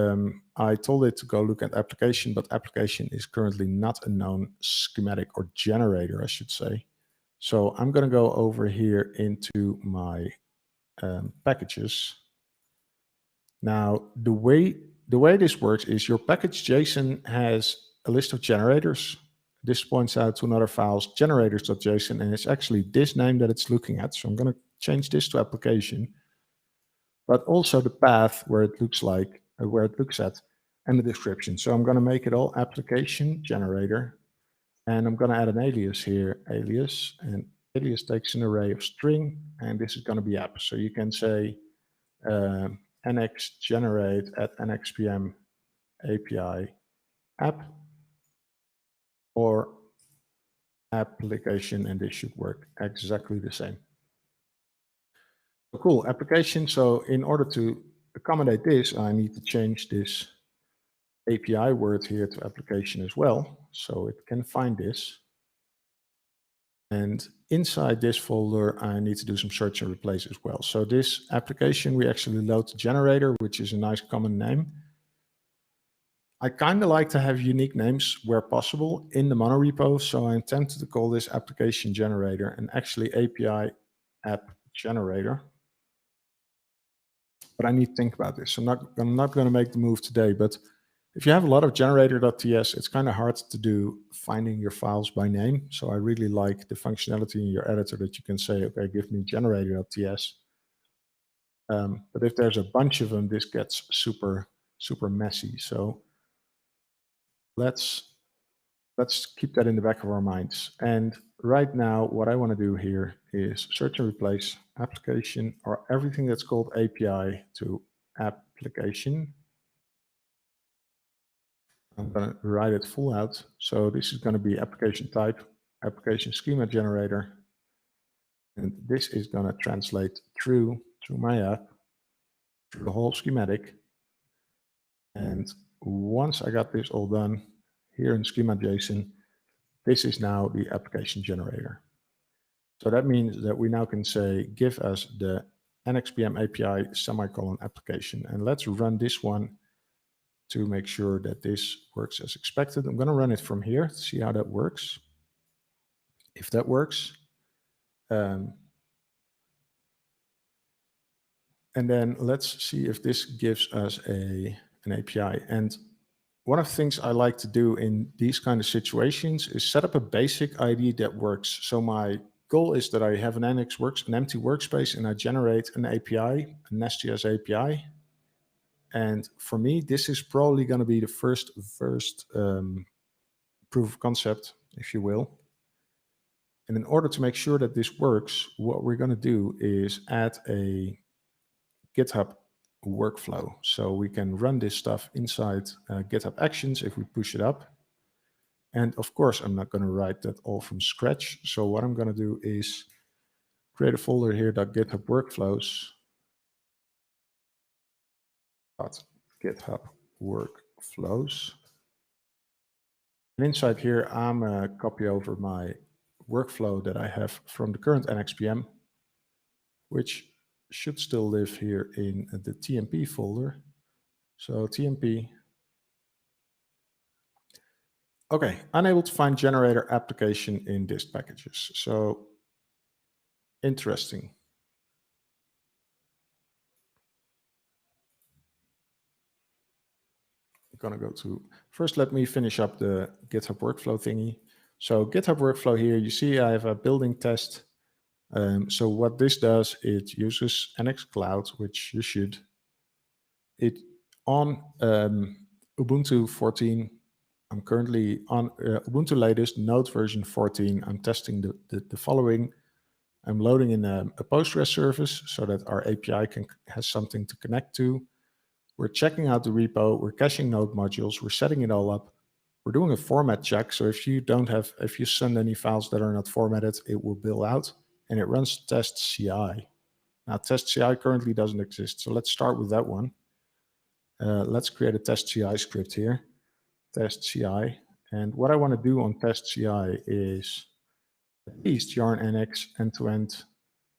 I told it to go look at application, but application is currently not a known schematic or generator, I should say. So I'm going to go over here into my packages. Now the way this works is your package JSON has a list of generators. This points out to another files, generators.json, and it's actually this name that it's looking at. So I'm going to change this to application, but also the path where it looks at, and the description. So I'm going to make it all application generator, and I'm going to add an alias here, alias, and alias takes an array of string, and this is going to be app. So you can say nx generate at nxpm API app, or application, and this should work exactly the same. Cool, application. So in order to accommodate this, I need to change this API word here to application as well, so it can find this. And inside this folder, I need to do some search and replace as well. So this application, we actually load the generator, which is a nice common name. I kind of like to have unique names where possible in the monorepo, so I'm tempted to call this application generator and actually API app generator. But I need to think about this. I'm not going to make the move today, but if you have a lot of generator.ts, it's kind of hard to do finding your files by name. So I really like the functionality in your editor that you can say, okay, give me generator.ts. But if there's a bunch of them, this gets super, super messy. So let's keep that in the back of our minds. And right now, what I want to do here is search and replace application, or everything that's called API, to application. I'm going to write it full out. So this is going to be application type, application schema generator. And this is going to translate through my app, through the whole schematic. And once I got this all done here in schema.json, this is now the application generator. So that means that we now can say, give us the NXPM API semicolon application. And let's run this one to make sure that this works as expected. I'm going to run it from here to see how that works. If that works, and then let's see if this gives us an API. And one of the things I like to do in these kind of situations is set up a basic ID that works. So my goal is that I have an empty workspace, and I generate an API, a Nest.js API. And for me, this is probably going to be the first proof of concept, if you will. And in order to make sure that this works, what we're going to do is add a GitHub workflow. So we can run this stuff inside GitHub Actions if we push it up. And of course, I'm not going to write that all from scratch. So what I'm going to do is create a folder here, .github workflows, .github workflows. And inside here, I'm going to copy over my workflow that I have from the current NXPM, which should still live here in the TMP folder. So TMP. Okay, unable to find generator application in dist packages. So interesting. I'm gonna go to, first let me finish up the GitHub workflow thingy. So GitHub workflow here, you see I have a building test. So what this does, it uses NX Cloud, which you should. It on Ubuntu 14. I'm currently on Ubuntu latest Node version 14. I'm testing the following. I'm loading in a Postgres service so that our API has something to connect to. We're checking out the repo. We're caching Node modules. We're setting it all up. We're doing a format check. So if you send any files that are not formatted, it will bill out, and it runs test CI. Now test CI currently doesn't exist. So let's start with that one. Let's create a test CI script here. Test CI. And what I want to do on test CI is at least yarn NX end-to-end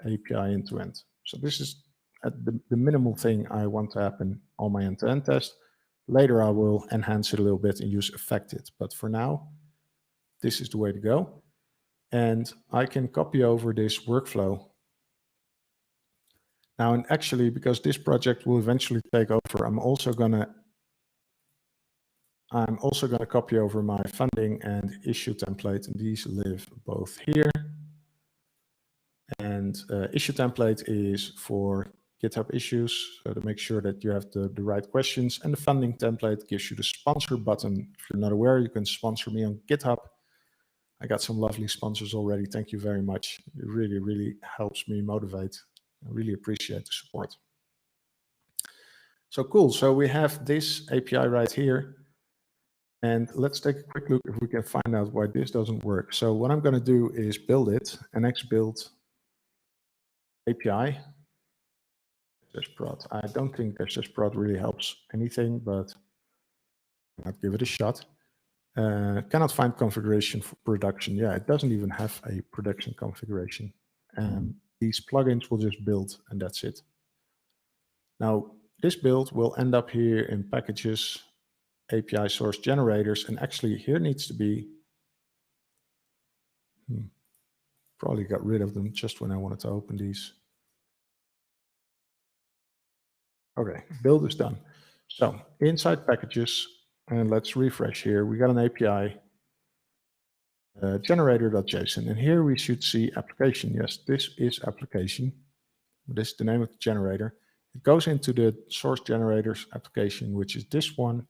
API end-to-end. So this is the minimal thing I want to happen on my end-to-end test. Later I will enhance it a little bit and use affected. But for now, this is the way to go. And I can copy over this workflow. Now, and actually, because this project will eventually take over, I'm also gonna copy over my funding and issue template, and these live both here. And issue template is for GitHub issues, so to make sure that you have the right questions. And the funding template gives you the sponsor button. If you're not aware, you can sponsor me on GitHub. I got some lovely sponsors already. Thank you very much. It really, really helps me motivate. I really appreciate the support. So cool. So we have this API right here. And let's take a quick look if we can find out why this doesn't work. So what I'm going to do is build it, NX build API. Prod. I don't think prod really helps anything, but I'll give it a shot. Cannot find configuration for production. Yeah, it doesn't even have a production configuration. These plugins will just build, and that's it. Now, this build will end up here in packages, API source generators, and actually here needs to be, probably got rid of them just when I wanted to open these. Okay, build is done. So inside packages, and let's refresh here. We got an API generator.json, and here we should see application. Yes, this is application. This is the name of the generator. It goes into the source generators application, which is this one.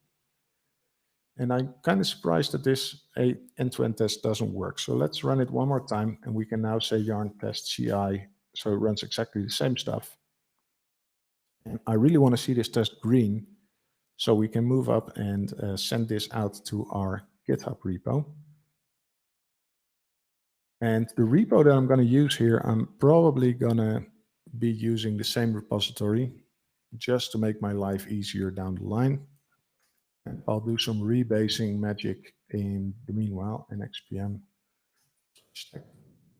And I'm kind of surprised that this end-to-end test doesn't work. So let's run it one more time, and we can now say yarn test CI. So it runs exactly the same stuff. And I really want to see this test green. So we can move up and send this out to our GitHub repo. And the repo that I'm going to use here, I'm probably going to be using the same repository just to make my life easier down the line. And I'll do some rebasing magic in the meanwhile in npm.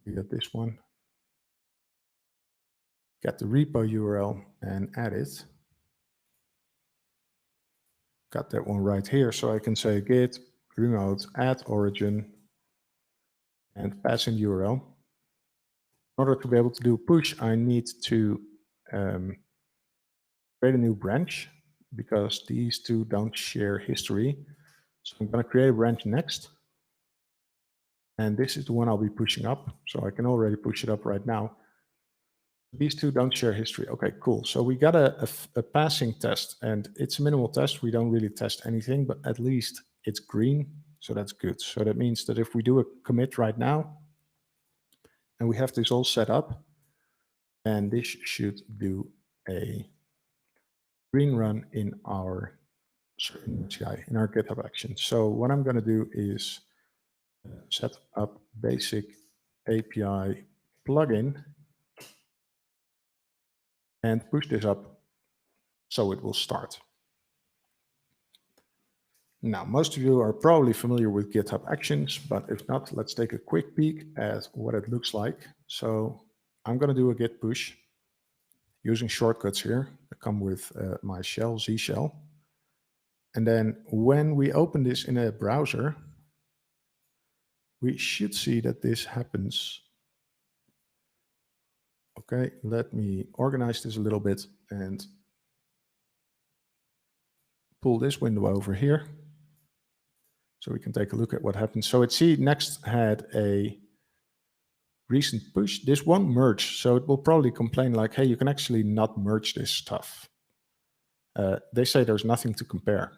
We got this one. Get the repo URL and add it. Got that one right here. So I can say git remote add origin and pass in URL. In order to be able to do push, I need to create a new branch because these two don't share history. So I'm going to create a branch next. And this is the one I'll be pushing up. So I can already push it up right now. These two don't share history. Okay, cool. So we got a passing test, and it's a minimal test. We don't really test anything, but at least it's green. So that's good. So that means that if we do a commit right now, and we have this all set up, and this should do a green run in our CI, in our GitHub action. So what I'm going to do is set up basic API plugin and push this up so it will start. Now, most of you are probably familiar with GitHub Actions, but if not, let's take a quick peek at what it looks like. So I'm going to do a git push using shortcuts here that come with my shell, Z shell. And then when we open this in a browser, we should see that this happens. Okay, let me organize this a little bit and pull this window over here so we can take a look at what happens. So it see next had a recent push. This won't merge, so it will probably complain like, hey, you can actually not merge this stuff. They say there's nothing to compare.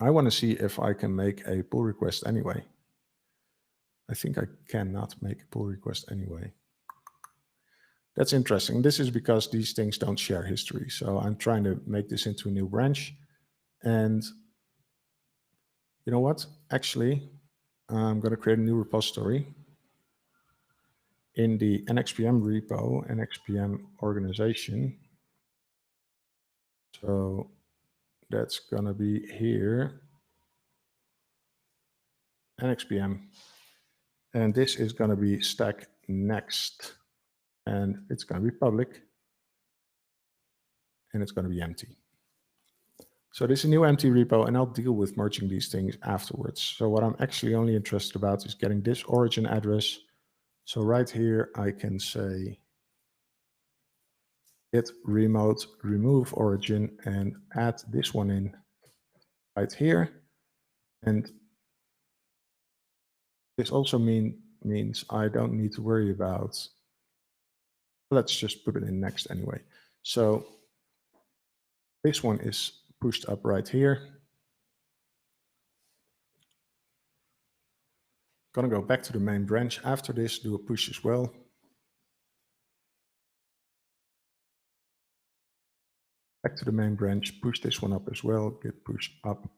I want to see if I can make a pull request anyway. I think I cannot make a pull request anyway. That's interesting. This is because these things don't share history. So I'm trying to make this into a new branch. And you know what? Actually, I'm going to create a new repository in the NXPM repo, NXPM organization. So that's going to be here, NXPM. And this is going to be stack next. And it's going to be public. And it's going to be empty. So this is a new empty repo, and I'll deal with merging these things afterwards. So what I'm actually only interested about is getting this origin address. So right here, I can say git remote remove origin and add this one in right here. And this also means I don't need to worry about, let's just put it in next anyway. So this one is pushed up right here. Gonna go back to the main branch after this, do a push as well. Back to the main branch, push this one up as well, git push up.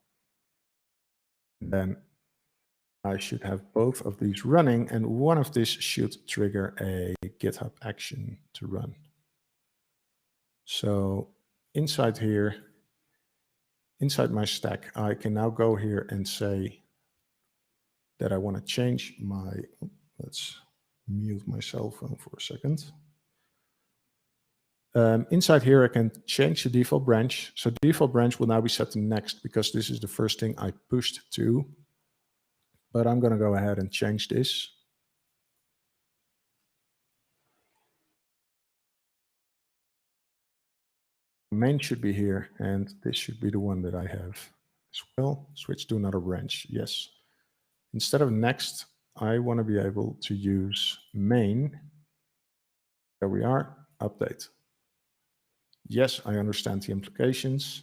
And then I should have both of these running, and one of these should trigger a GitHub action to run. So inside here, inside my stack, I can now go here and say that I want to change my, let's mute my cell phone for a second. Inside here, I can change the default branch. So the default branch will now be set to next because this is the first thing I pushed to. But I'm going to go ahead and change this. Main should be here, and this should be the one that I have as well. Switch to another branch. Yes. Instead of next, I want to be able to use main. There we are. Update. Yes, I understand the implications.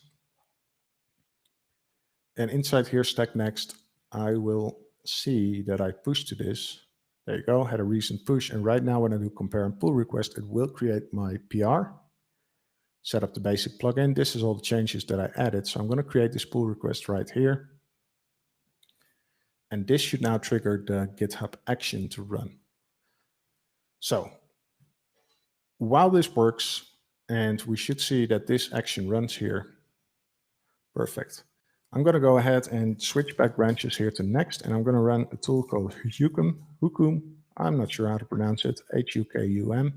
And inside here, stack next, I will see that I push to this. There you go, had a recent push. And right now when I do compare and pull request, it will create my PR. set up the basic plugin. This is all the changes that I added. So I'm going to create this pull request right here. And this should now trigger the GitHub action to run. So while this works, and we should see that this action runs here. Perfect. I'm going to go ahead and switch back branches here to next, and I'm going to run a tool called Hukum. I'm not sure how to pronounce it, Hukum.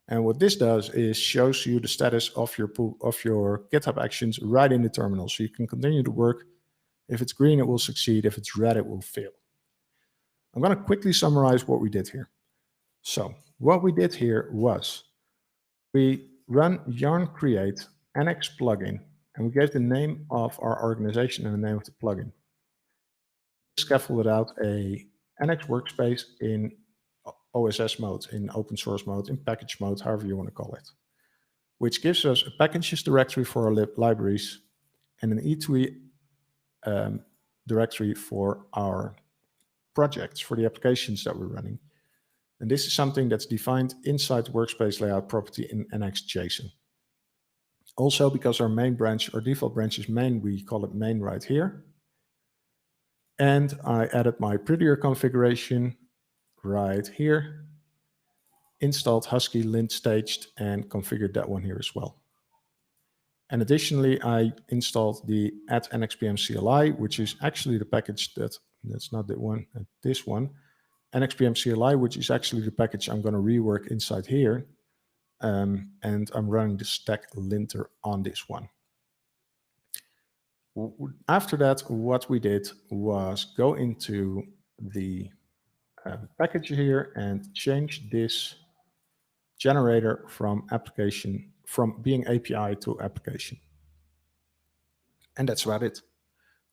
And what this does is shows you the status of your GitHub actions right in the terminal. So you can continue to work. If it's green, it will succeed. If it's red, it will fail. I'm going to quickly summarize what we did here. So what we did here was we run yarn create Nx plugin, and we gave the name of our organization and the name of the plugin. Scaffolded out a Nx Workspace in OSS mode, in open source mode, in package mode, however you want to call it, which gives us a packages directory for our libraries and an E2E directory for our projects, for the applications that we're running. And this is something that's defined inside the workspace layout property in NX.json. Also, because our main branch, our default branch is main, we call it main right here. And I added my prettier configuration right here, installed Husky lint staged, and configured that one here as well. And additionally, I installed the @nxpm CLI, which is actually the package that's not that one, this one, nxpm CLI, which is actually the package I'm going to rework inside here. And I'm running the stack linter on this one. After that, what we did was go into the package here and change this generator from being API to application. And that's about it.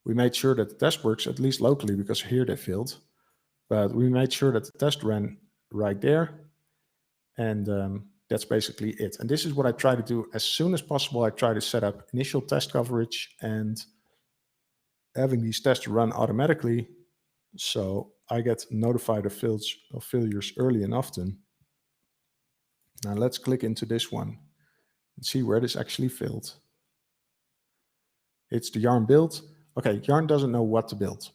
We made sure that the test works, at least locally, because here they failed. But we made sure that the test ran right there. And that's basically it. And this is what I try to do as soon as possible. I try to set up initial test coverage and having these tests run automatically, so I get notified of failures early and often. Now let's click into this one and see where this actually failed. It's the yarn build. Okay, yarn doesn't know what to build.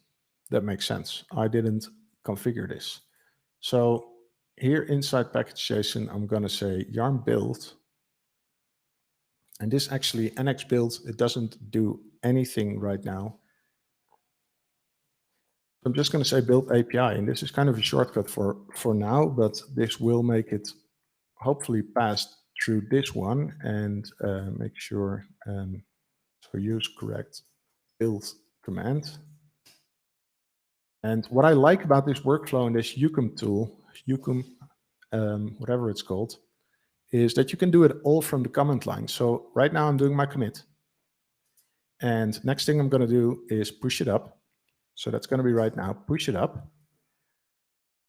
That makes sense. I didn't configure this. So here inside package.json, I'm going to say yarn build. And this actually, NX build, it doesn't do anything right now. I'm just going to say build API, and this is kind of a shortcut for now, but this will make it hopefully pass through this one and make sure, so use correct build command. And what I like about this workflow and this Hukum tool, whatever it's called, is that you can do it all from the command line. So right now I'm doing my commit. And next thing I'm going to do is push it up. So that's going to be right now, push it up.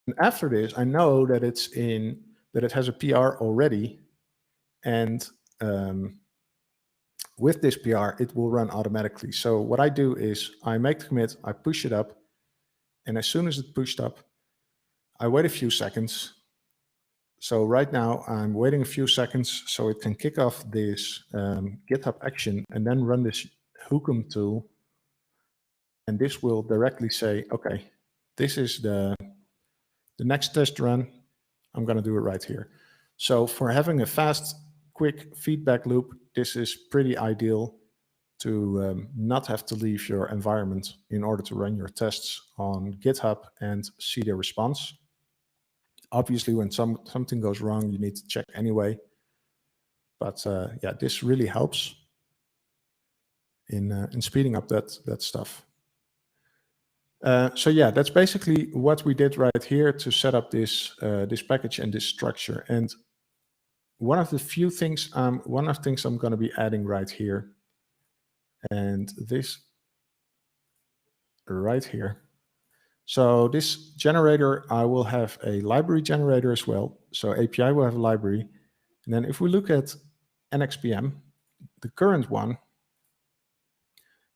And after this, I know that that it has a PR already. And with this PR, it will run automatically. So what I do is I make the commit, I push it up. And as soon as it's pushed up, I wait a few seconds. So right now I'm waiting a few seconds so it can kick off this GitHub action and then run this Hukum tool. And this will directly say, okay, this is the next test run. I'm going to do it right here. So for having a fast, quick feedback loop, this is pretty ideal to not have to leave your environment in order to run your tests on GitHub and see their response. Obviously, when something goes wrong, you need to check anyway. But yeah, this really helps in speeding up that stuff. So yeah, that's basically what we did right here to set up this this package and this structure. And one of the things I'm going to be adding right here, and this right here. So this generator, I will have a library generator as well. So API will have a library. And then if we look at NXPM, the current one,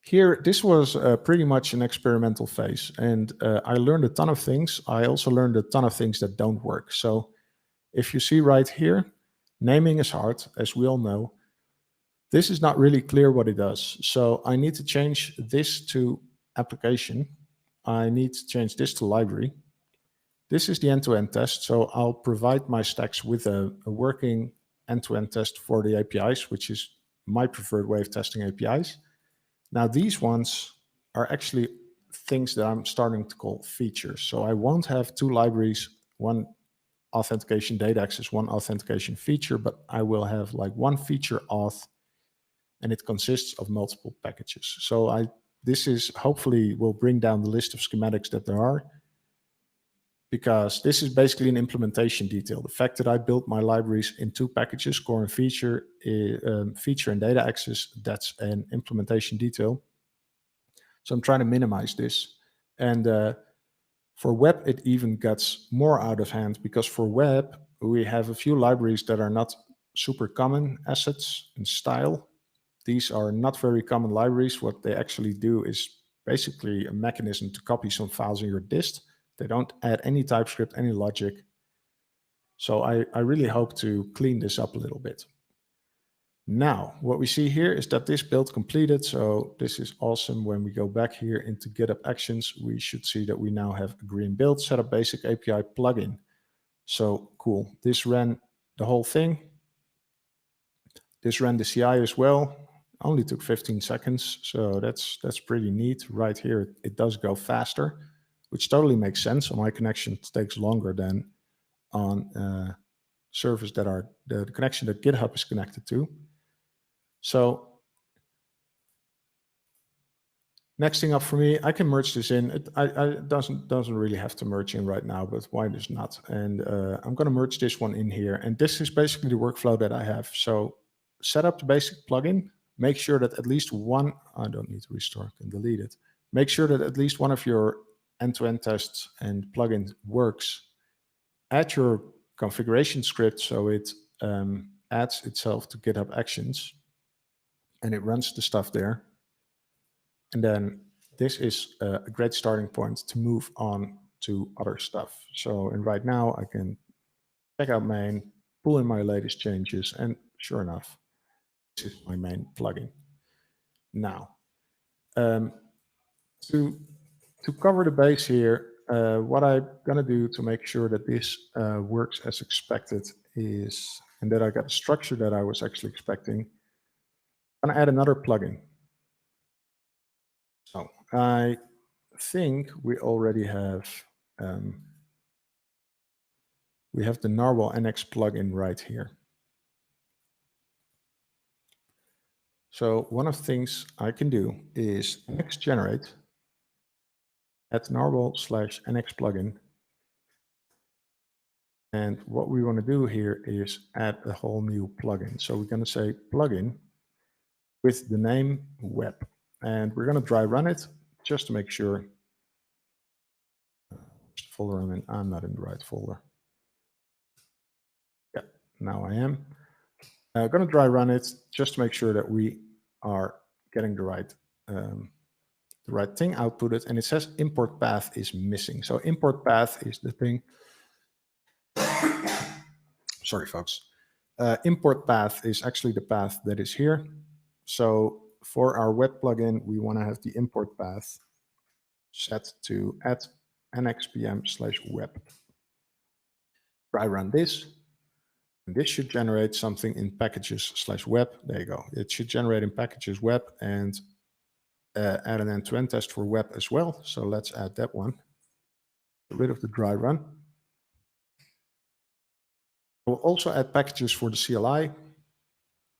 here, this was pretty much an experimental phase. And I learned a ton of things. I also learned a ton of things that don't work. So if you see right here, naming is hard, as we all know. This is not really clear what it does. So I need to change this to application. I need to change this to library. This is the end-to-end test. So I'll provide my stacks with a working end-to-end test for the APIs, which is my preferred way of testing APIs. Now, these ones are actually things that I'm starting to call features. So I won't have two libraries, one authentication data access, one authentication feature, but I will have like one feature auth, and it consists of multiple packages. So this is hopefully will bring down the list of schematics that there are, because this is basically an implementation detail. The fact that I built my libraries in two packages, core and feature, feature and data access, that's an implementation detail. So I'm trying to minimize this. And for web, it even gets more out of hand, because for web, we have a few libraries that are not super common, assets and style. These are not very common libraries. What they actually do is basically a mechanism to copy some files in your dist. They don't add any TypeScript, any logic. So I really hope to clean this up a little bit. Now, what we see here is that this build completed. So this is awesome. When we go back here into GitHub Actions, we should see that we now have a green build, setup basic API plugin. So cool. This ran the whole thing. This ran the CI as well. Only took 15 seconds. So that's pretty neat. Right here, it does go faster, which totally makes sense. On my connection, it takes longer than on servers that are the connection that GitHub is connected to. So next thing up for me, I can merge this in. It doesn't really have to merge in right now, but why does not? And I'm going to merge this one in here. And this is basically the workflow that I have. So set up the basic plugin. Make sure that at least one, I don't need to restore, I can delete it. Make sure that at least one of your end-to-end tests and plugins works. Add your configuration script so it adds itself to GitHub Actions and it runs the stuff there. And then this is a great starting point to move on to other stuff. So, and right now I can check out main, pull in my latest changes, and sure enough, this is my main plugin. Now, to cover the base here, what I'm going to do to make sure that this works as expected is, and that I got the structure that I was actually expecting, I'm going to add another plugin. So I think we already have the Nrwl Nx plugin right here. So one of the things I can do is Nx generate at Nrwl/Nx plugin. And what we want to do here is add a whole new plugin. So we're going to say plugin with the name web. And we're going to dry run it just to make sure. Which folder I'm in? I'm not in the right folder. Yeah, now I am. I'm going to dry run it just to make sure that we are getting the right thing outputted. And it says import path is missing. So import path is the thing. Sorry, folks. Import path is actually the path that is here. So for our web plugin, we want to have the import path set to @nxpm/web. Try run this. And this should generate something in packages/web. There you go. It should generate in packages web and add an end-to-end test for web as well. So let's add that one. Get rid of the dry run. We'll also add packages for the CLI.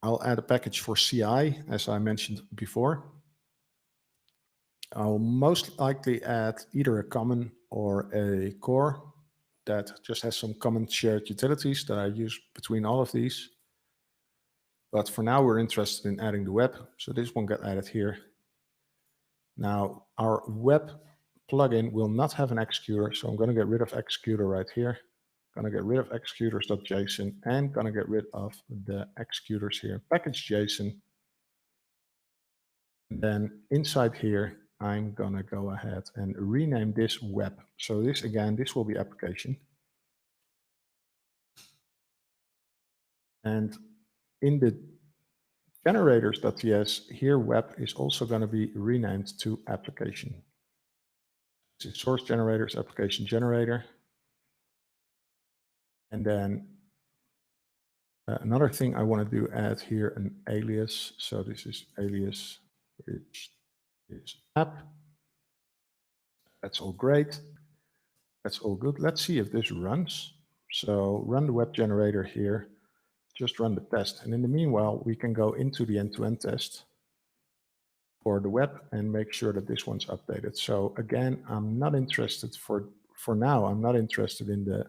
I'll add a package for CI, as I mentioned before. I'll most likely add either a common or a core that just has some common shared utilities that I use between all of these. But for now, we're interested in adding the web. So this one got added here. Now, our web plugin will not have an executor. So I'm going to get rid of executor right here. Going to get rid of executors.json and going to get rid of the executors here. Package.json. Then inside here, I'm going to go ahead and rename this web. So this, again, this will be application. And in the generators.ts, here web is also going to be renamed to application. This is source generators, application generator. And then another thing I want to do, add here an alias. So this is alias, which is app. That's all great. That's all good. Let's see if this runs. So run the web generator here. Just run the test. And in the meanwhile, we can go into the end-to-end test for the web and make sure that this one's updated. So again, I'm not interested for now, I'm not interested in the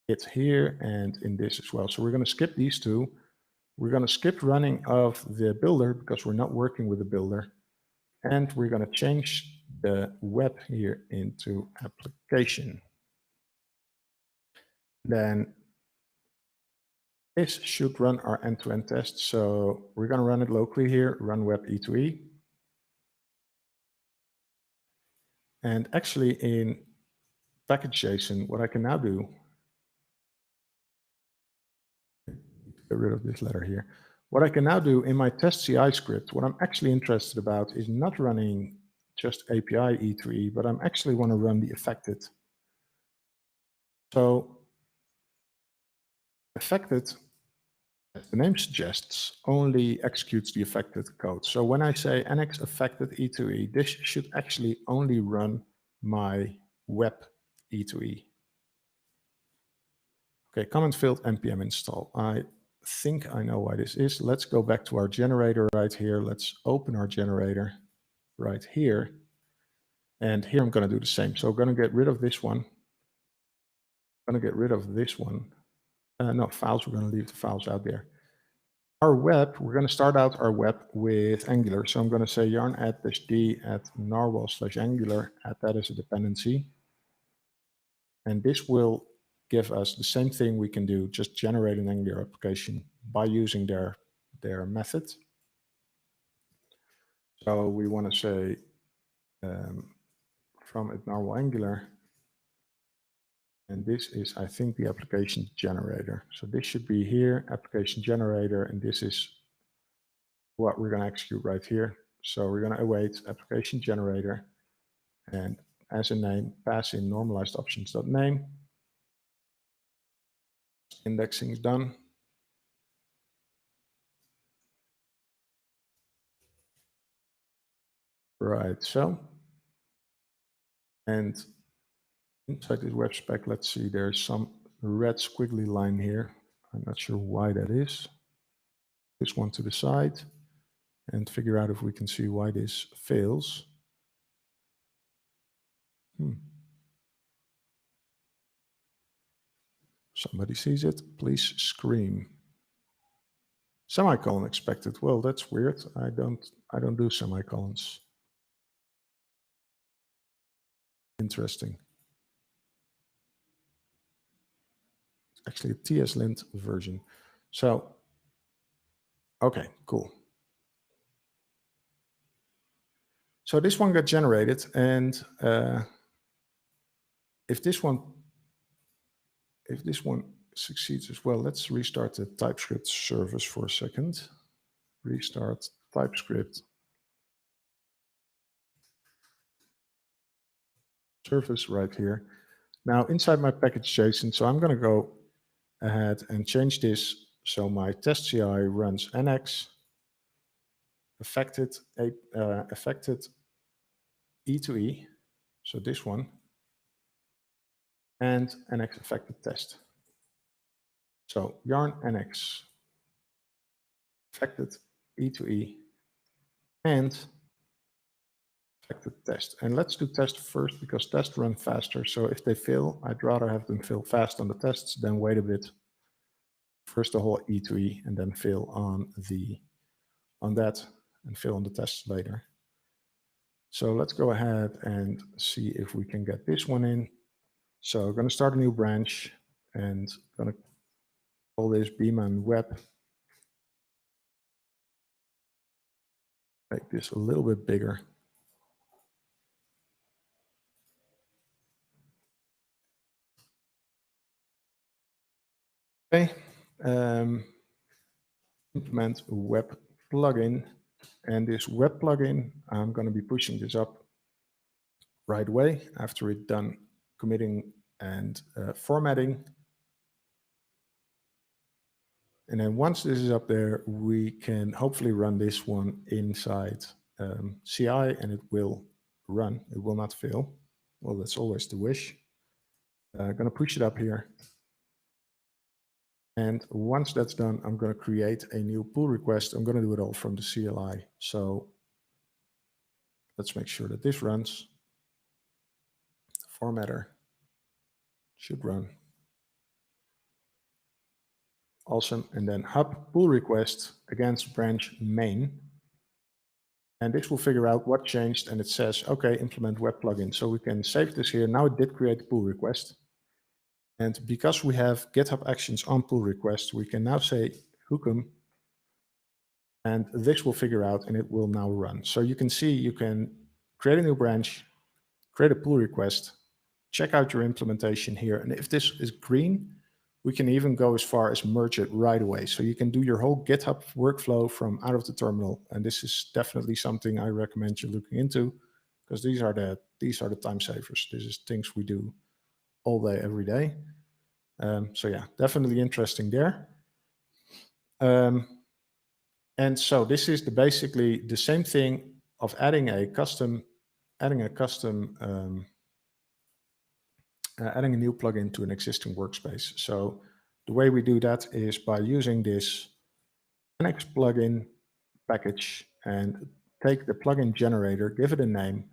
it here and in this as well. So we're going to skip these two. We're going to skip running of the builder because we're not working with the builder. And we're going to change the web here into application. Then this should run our end-to-end test. So we're going to run it locally here, run web E2E. And actually in package.json, what I can now do, get rid of this letter here. What I can now do in my test CI script, what I'm actually interested about is not running just API E2E, but I'm actually want to run the affected. So affected, as the name suggests, only executes the affected code. So when I say Nx affected E2E, this should actually only run my web E2E. Okay, command field npm install. I think I know why this is. Let's go back to our generator right here. Let's open our generator right here. And here I'm going to do the same. So I'm going to get rid of this one. I'm going to get rid of this one. No, files, we're going to leave the files out there. Our web, we're going to start out our web with Angular. So I'm going to say yarn add -d at Nrwl/Angular, add that as a dependency. And this will give us the same thing we can do, just generate an Angular application by using their method. So we want to say from Nrwl Angular, and this is, I think, the application generator. So this should be here, application generator, and this is what we're going to execute right here. So we're going to await application generator, and as a name, pass in normalized options.name. Indexing is done. Right, so, and inside this web spec, let's see, there's some red squiggly line here. I'm not sure why that is. This one to the side and figure out if we can see why this fails. Somebody sees it, please scream. Semicolon expected. Well, that's weird. I don't do semicolons. Interesting. It's actually a TS-lint version. So, okay, cool. So this one got generated, and if this one succeeds as well, let's restart the TypeScript service for a second. Restart TypeScript service right here. Now inside my package.json, so I'm going to go ahead and change this so my test CI runs Nx affected E2E, so this one, and Nx affected test. So yarn Nx affected E2E and affected test. And let's do test first because tests run faster. So if they fail, I'd rather have them fail fast on the tests than wait a bit. First the whole E2E and then fail on that and fail on the tests later. So let's go ahead and see if we can get this one in. So we're going to start a new branch and going to call this BEEMAN web. Make this a little bit bigger. Okay. implement a web plugin. And this web plugin, I'm going to be pushing this up right away after it's done committing and formatting. And then once this is up there, we can hopefully run this one inside CI, and it will run. It will not fail. Well, that's always the wish. I'm going to push it up here. And once that's done, I'm going to create a new pull request. I'm going to do it all from the CLI. So let's make sure that this runs. Formatter should run. Awesome. And then hub pull request against branch main. And this will figure out what changed. And it says, okay, implement web plugin. So we can save this here. Now it did create a pull request. And because we have GitHub Actions on pull request, we can now say hookum. And this will figure out and it will now run. So you can see you can create a new branch, create a pull request, check out your implementation here. And if this is green, we can even go as far as merge it right away. So you can do your whole GitHub workflow from out of the terminal. And this is definitely something I recommend you looking into, because these are the time savers. This is things we do all day, every day. So yeah, definitely interesting there. And so this is basically the same thing of adding a new plugin to an existing workspace. So the way we do that is by using this Nx plugin package and take the plugin generator, give it a name,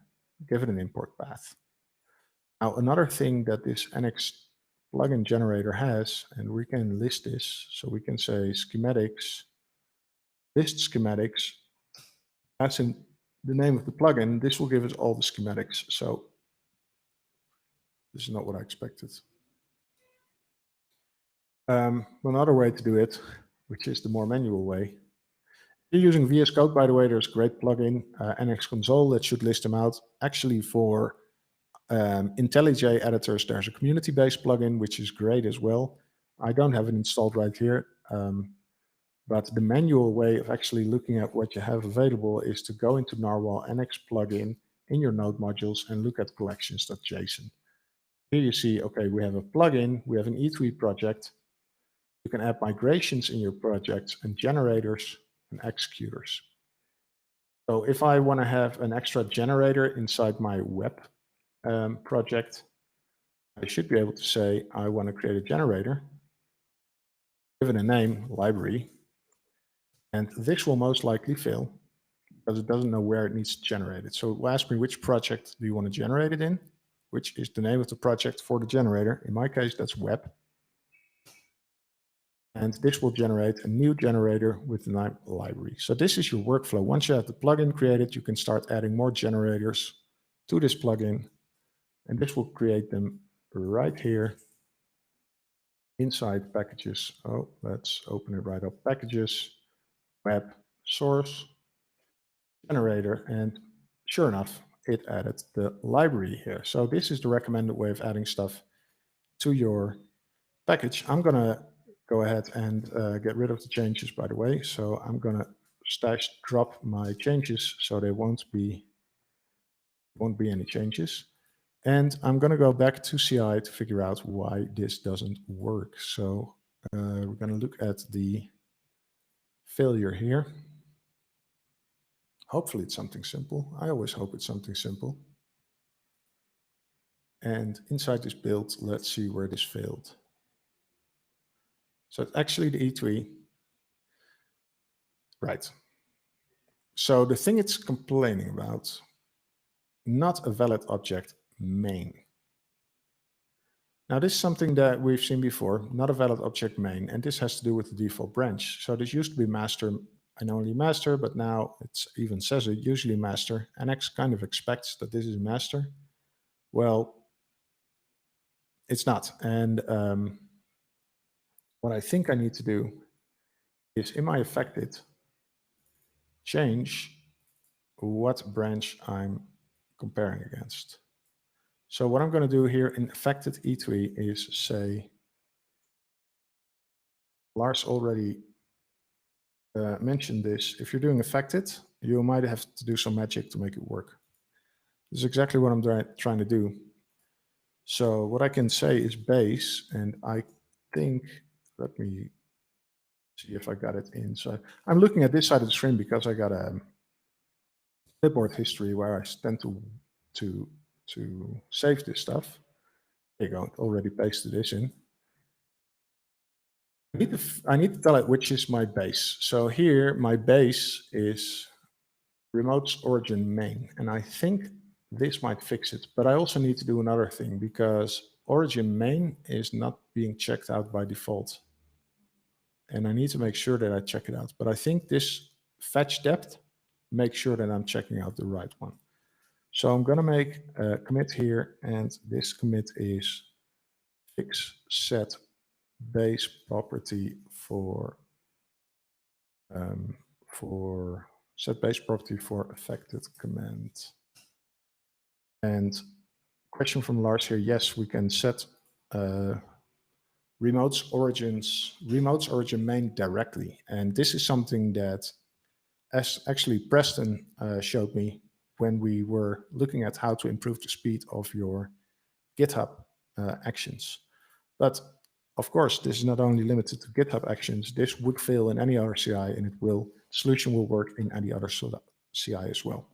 give it an import path. Now, another thing that this Nx plugin generator has, and we can list this, so we can say schematics, list schematics, as in the name of the plugin. This will give us all the schematics. So this is not what I expected. Another way to do it, which is the more manual way. If you're using VS Code, by the way, there's a great plugin, NX Console, that should list them out. Actually, for IntelliJ editors, there's a community-based plugin, which is great as well. I don't have it installed right here. But the manual way of actually looking at what you have available is to go into Nrwl Nx plugin in your node modules and look at collections.json. Here you see, okay, we have a plugin, we have an E3 project. You can add migrations in your projects and generators and executors. So if I want to have an extra generator inside my web project, I should be able to say, I want to create a generator, give it a name, library, and this will most likely fail because it doesn't know where it needs to generate it. So it will ask me, which project do you want to generate it in, which is the name of the project for the generator. In my case, that's web. And this will generate a new generator with the name library. So this is your workflow. Once you have the plugin created, you can start adding more generators to this plugin. And this will create them right here inside packages. Oh, let's open it right up. Packages, web, source, generator. And sure enough, it added the library here. So this is the recommended way of adding stuff to your package. I'm going to go ahead and get rid of the changes, by the way. So I'm going to drop my changes so there won't be any changes. And I'm going to go back to CI to figure out why this doesn't work. So we're going to look at the failure here. Hopefully it's something simple. I always hope it's something simple. And inside this build, let's see where this failed. So it's actually the E3. Right. So the thing it's complaining about, not a valid object main. Now this is something that we've seen before, not a valid object main, and this has to do with the default branch. So this used to be master and only master, but now it even says it usually master. NX kind of expects that this is master. Well, it's not. And what I think I need to do is in my affected, change what branch I'm comparing against. So what I'm going to do here in affected E3 is say, Lars already mention this. If you're doing affected, you might have to do some magic to make it work. This is exactly what I'm trying to do. So what I can say is base, and I think, let me see if I got it in. So I'm looking at this side of the screen because I got a clipboard history where I tend to save this stuff. There you go, already pasted this in. I need to tell it which is my base. So here, my base is remote origin main, and I think this might fix it. But I also need to do another thing because origin main is not being checked out by default. And I need to make sure that I check it out. But I think this fetch depth makes sure that I'm checking out the right one. So I'm going to make a commit here, and this commit is fix set base property for set base property for affected command. And question from Lars here: yes, we can set remote origin main directly, and this is something that actually Preston showed me when we were looking at how to improve the speed of your GitHub actions. But of course, this is not only limited to GitHub actions. This would fail in any other CI, and the solution will work in any other CI as well.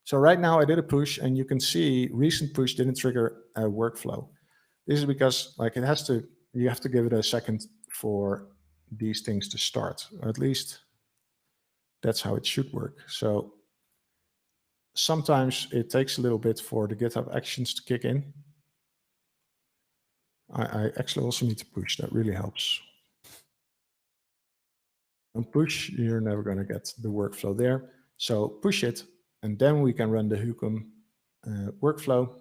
So right now I did a push, and you can see recent push didn't trigger a workflow. This is because you have to give it a second for these things to start, or at least that's how it should work. So sometimes it takes a little bit for the GitHub actions to kick in. I actually also need to push. That really helps. On push, you're never going to get the workflow there. So push it, and then we can run the Hukum workflow.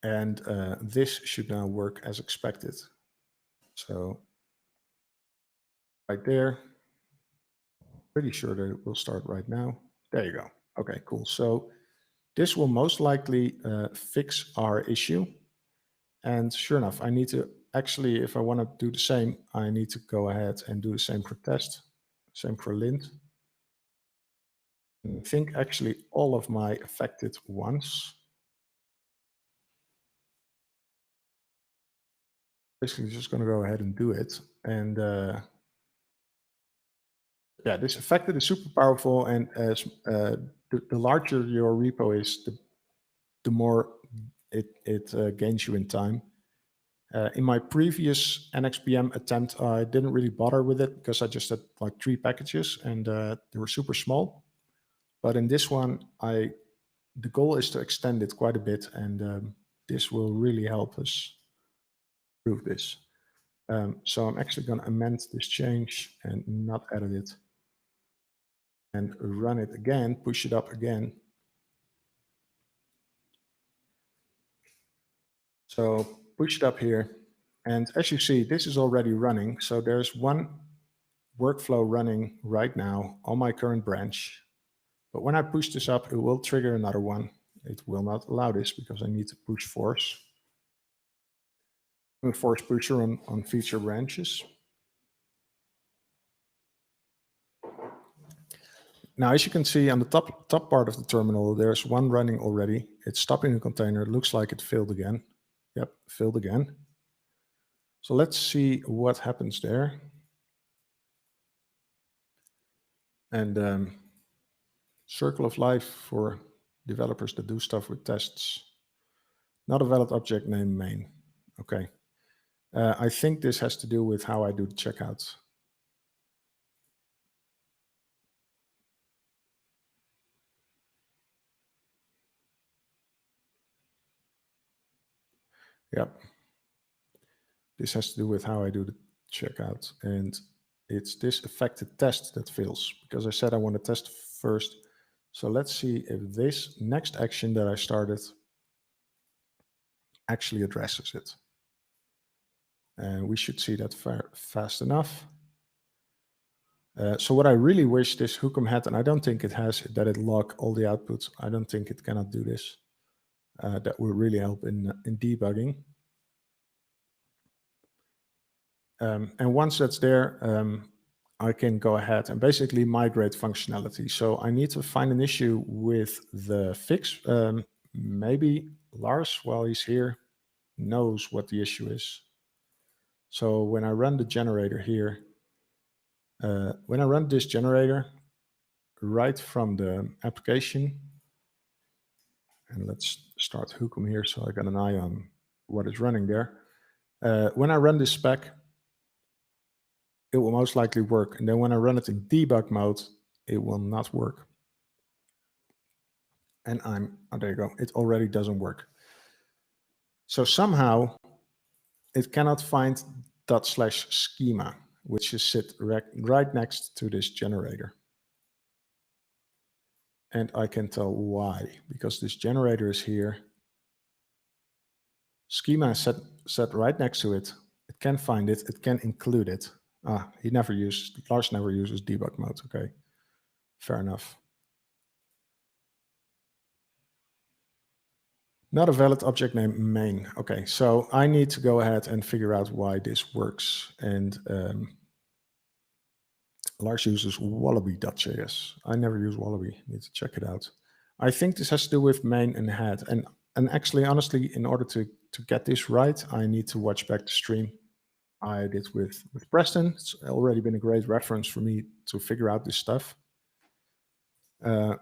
And this should now work as expected. So right there, pretty sure that it will start right now. There you go. Okay, cool. So this will most likely fix our issue. And sure enough, I need to actually, if I want to do the same, I need to go ahead and do the same for test, same for lint. I think actually all of my affected ones. Basically just going to go ahead and do it. And yeah, this affected is super powerful. And as the larger your repo is, the more it gains you in time. In my previous NXBM attempt, I didn't really bother with it because I just had like 3 packages and they were super small. But in this one, the goal is to extend it quite a bit, and this will really help us prove this. So I'm actually going to amend this change and not edit it, and run it again, push it up again. So push it up here. And as you see, this is already running. So there's one workflow running right now on my current branch. But when I push this up, it will trigger another one. It will not allow this because I need to push force. I'm a force pusher on feature branches. Now, as you can see on the top part of the terminal, there's one running already. It's stopping the container. It looks like it failed again. Yep, failed again. So let's see what happens there. And circle of life for developers that do stuff with tests. Not a valid object name main. Okay. I think this has to do with how I do the checkouts. Yep. This has to do with how I do the checkout. And it's this affected test that fails because I said I want to test first. So let's see if this next action that I started actually addresses it. And we should see that fast enough. So what I really wish this Hukum had, and I don't think it has, that it log all the outputs. I don't think it cannot do this. That would really help in debugging. And once that's there, I can go ahead and basically migrate functionality. So I need to find an issue with the fix. Maybe Lars, while he's here, knows what the issue is. So when I run the generator here, when I run this generator right from the application, and let's start Hookum here so I got an eye on what is running there. When I run this spec, it will most likely work. And then when I run it in debug mode, it will not work. And oh, there you go. It already doesn't work. So somehow it cannot find ./schema, which is sit right next to this generator. And I can tell why, because this generator is here. Schema is set right next to it. It can find it. It can include it. Lars never uses debug mode. Okay, fair enough. Not a valid object name main. Okay, so I need to go ahead and figure out why this works. And Lars uses wallaby.js. I never use wallaby. Need to check it out. I think this has to do with main and head. And actually, honestly, in order to get this right, I need to watch back the stream I did with Preston. It's already been a great reference for me to figure out this stuff.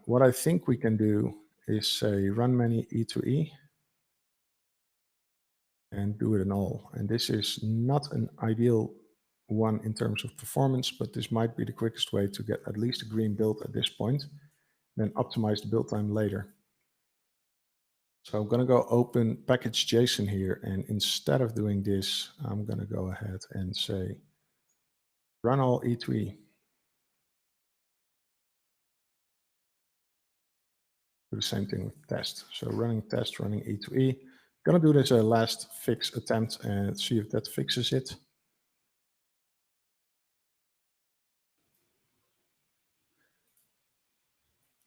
What I think we can do is say run many E2E and do it in all. And this is not an ideal one in terms of performance, but this might be the quickest way to get at least a green build at this point, then optimize the build time later. So I'm going to go open package.json here, and instead of doing this, I'm going to go ahead and say run all E2E. Do the same thing with test. So running test, running E2E. Going to do this a last fix attempt and see if that fixes it.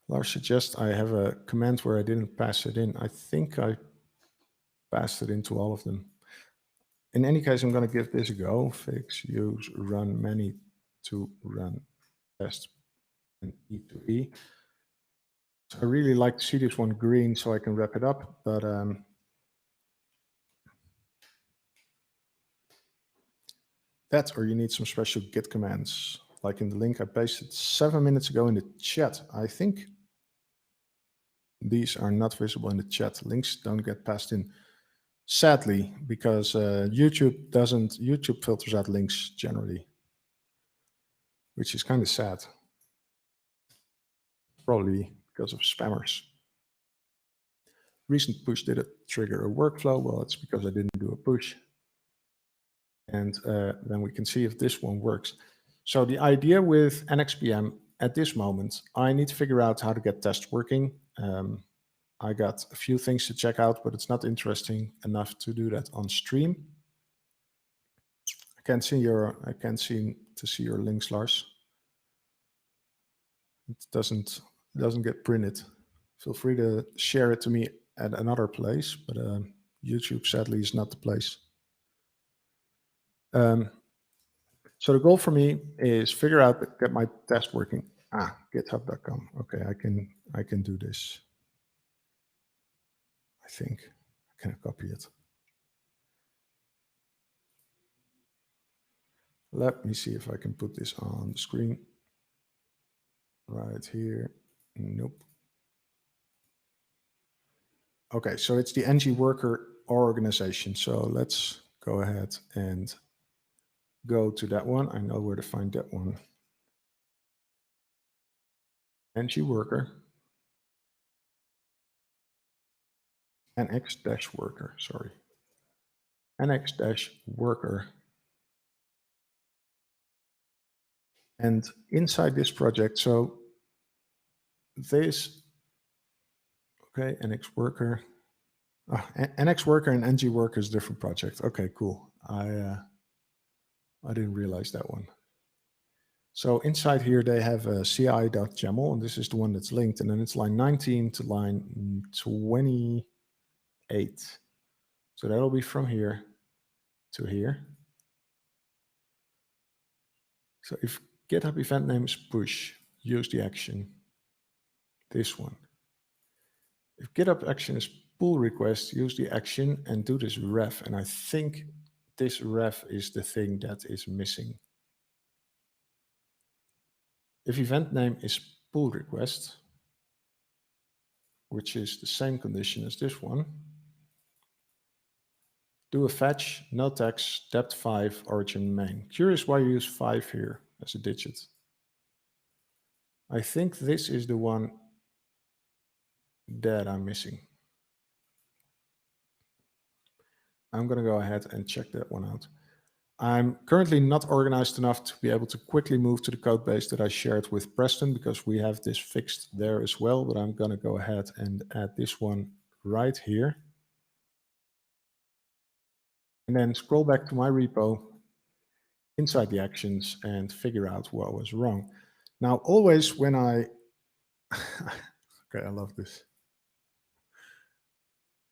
Lars suggests I have a command where I didn't pass it in. I think I passed it into all of them. In any case, I'm going to give this a go. Fix, use, run many to run test and E2E. So I really like to see this one green so I can wrap it up, but that, or you need some special Git commands, like in the link I pasted 7 minutes ago in the chat. I think these are not visible in the chat. Links don't get passed in, sadly, because YouTube filters out links generally, which is kind of sad. Probably because of spammers. Recent push did it trigger a workflow? Well, it's because I didn't do a push. And then we can see if this one works. So the idea with NXPM at this moment, I need to figure out how to get tests working. I got a few things to check out, but it's not interesting enough to do that on stream. I can't seem to see your links, Lars. It doesn't get printed. Feel free to share it to me at another place, but YouTube sadly is not the place. So the goal for me is figure out, get my test working. GitHub.com. Okay, I can do this. I think I can copy it. Let me see if I can put this on the screen. Right here. Nope. Okay, so it's the NG worker organization. So let's go ahead and go to that one. I know where to find that one. NG worker. NX-worker, sorry. NX-worker. And inside this project, so this, okay, NX worker. NX worker and NG worker is a different project. Okay, cool. I didn't realize that one. So inside here, they have a ci.yaml, and this is the one that's linked. And then it's line 19 to line 28. So that'll be from here to here. So if GitHub event name is push, use the action, this one. If GitHub action is pull request, use the action and do this ref. And I think this ref is the thing that is missing. If event name is pull request, which is the same condition as this one, do a fetch, no text, depth 5, origin main. Curious why you use 5 here as a digit. I think this is the one that I'm missing. I'm going to go ahead and check that one out. I'm currently not organized enough to be able to quickly move to the code base that I shared with Preston because we have this fixed there as well, but I'm going to go ahead and add this one right here. And then scroll back to my repo inside the actions and figure out what was wrong. Now, always when I, okay, I love this.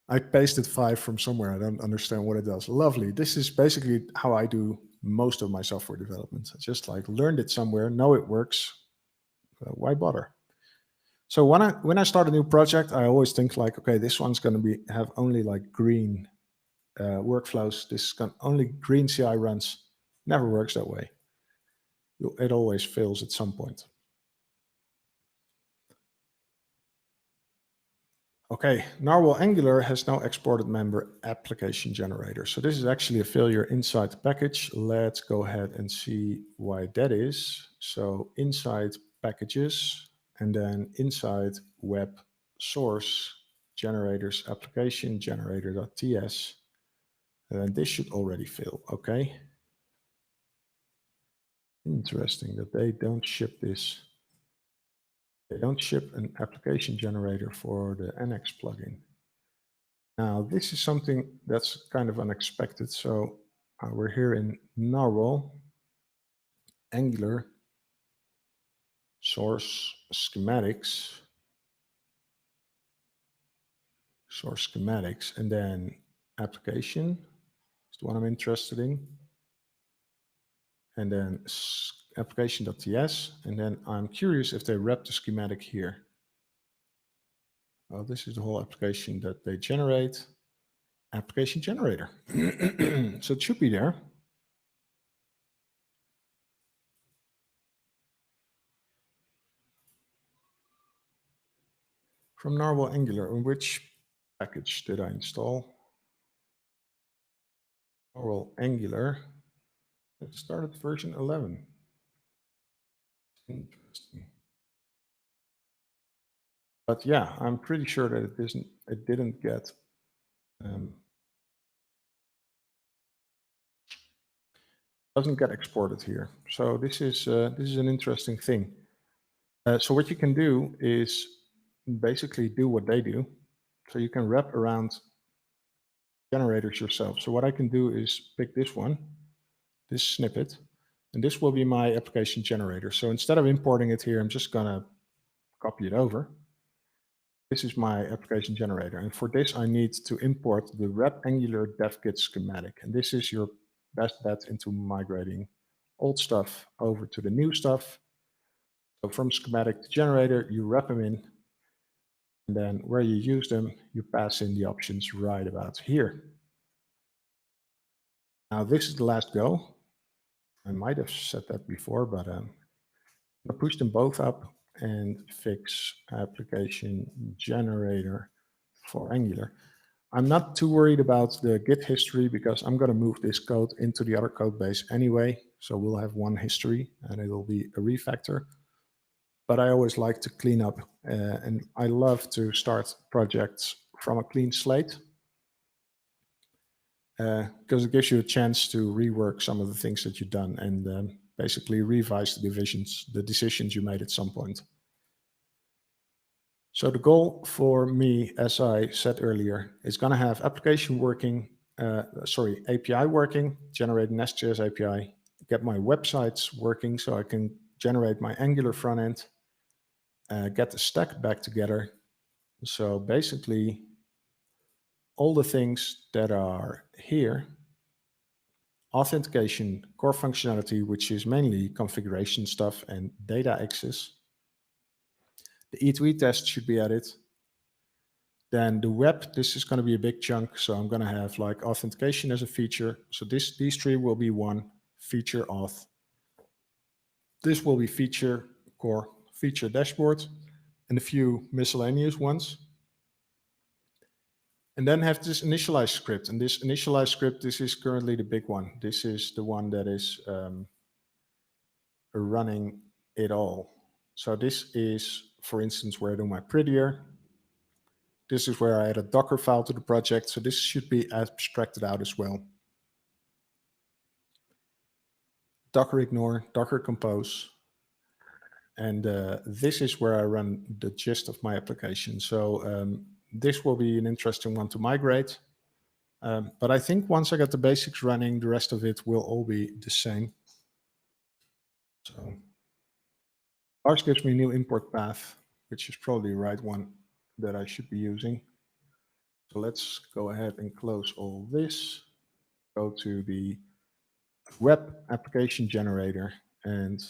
I pasted 5 from somewhere. I don't understand what it does. Lovely. This is basically how I do most of my software development. I just like learned it somewhere, know it works. Why bother? So when I start a new project, I always think like, okay, this one's going to have only like green workflows. This is only green CI runs. Never works that way. It always fails at some point. Okay, Nrwl Angular has no exported member application generator. So this is actually a failure inside the package. Let's go ahead and see why that is. So inside packages and then inside web source generators application generator.ts. And this should already fail. Okay. Interesting that they don't ship this. They don't ship an application generator for the NX plugin. Now, this is something that's kind of unexpected. So we're here in Nrwl, Angular, source schematics, and then application is the one I'm interested in. And then application.ts. And then I'm curious if they wrap the schematic here. Well, this is the whole application that they generate. Application generator. So it should be there. From Nrwl Angular, in which package did I install? Nrwl Angular. It started version 11. Interesting. But yeah, I'm pretty sure that it didn't get doesn't get exported here. So this is an interesting thing. So what you can do is basically do what they do. So you can wrap around generators yourself. So what I can do is pick this one, this snippet, and this will be my application generator. So instead of importing it here, I'm just gonna copy it over. This is my application generator. And for this, I need to import the wrap Angular dev-kit schematic. And this is your best bet into migrating old stuff over to the new stuff. So from schematic to generator, you wrap them in. And then where you use them, you pass in the options right about here. Now this is the last go. I might have said that before, but I push them both up and fix application generator for Angular. I'm not too worried about the Git history because I'm going to move this code into the other code base anyway. So we'll have one history and it will be a refactor. But I always like to clean up and I love to start projects from a clean slate because it gives you a chance to rework some of the things that you've done and basically revise the decisions you made at some point. So the goal for me, as I said earlier, is going to have application working, API working, generate an SJS API, get my websites working so I can generate my Angular front end, get the stack back together. So basically, all the things that are here, authentication, core functionality, which is mainly configuration stuff and data access. The E2E test should be added. Then the web, this is going to be a big chunk. So I'm going to have like authentication as a feature. So these three will be one, feature auth. This will be feature core, feature dashboard, and a few miscellaneous ones. And then have this initialize script. And this initialize script, this is currently the big one. This is the one that is running it all. So this is, for instance, where I do my prettier. This is where I add a Docker file to the project. So this should be abstracted out as well. Docker ignore, Docker compose. And this is where I run the gist of my application. So this will be an interesting one to migrate. But I think once I get the basics running, the rest of it will all be the same. So ours gives me a new import path, which is probably the right one that I should be using. So let's go ahead and close all this. Go to the web application generator, and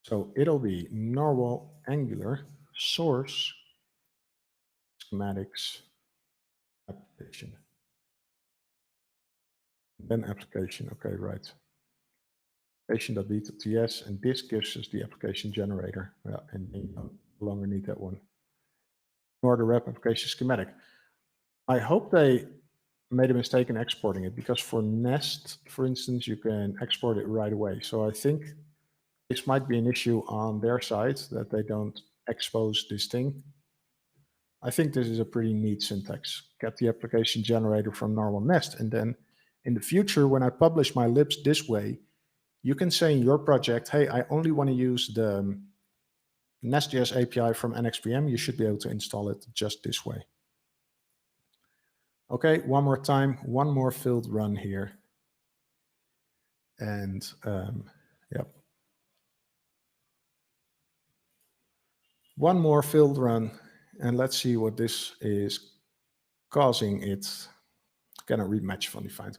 so it'll be Nrwl Angular source schematics application. Then application, okay, right. Application.b.ts, and this gives us the application generator. Yeah, and you no longer need that one. Nor the web application schematic. I hope they made a mistake in exporting it, because for Nest, for instance, you can export it right away. So I think this might be an issue on their side that they don't expose this thing. I think this is a pretty neat syntax. Get the application generator from Nrwl Nest, and then in the future, when I publish my libs this way, you can say in your project, hey, I only want to use the Nest.js API from NXPM. You should be able to install it just this way. Okay, one more time, one more filled run here. And yep. One more filled run, and let's see what this is causing it. Gonna rematch funny finds.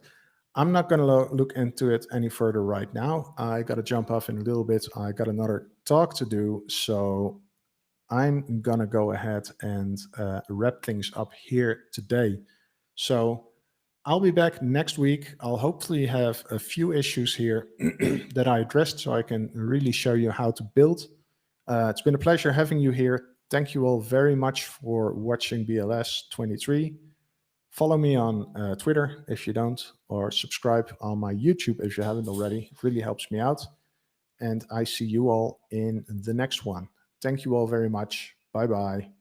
I'm not going to look into it any further right now. I got to jump off in a little bit. I got another talk to do, so I'm going to go ahead and wrap things up here today. So I'll be back next week. I'll hopefully have a few issues here that I addressed so I can really show you how to build. It's been a pleasure having you here. Thank you all very much for watching BLS23. Follow me on Twitter if you don't, or subscribe on my YouTube if you haven't already. It really helps me out. And I see you all in the next one. Thank you all very much. Bye-bye.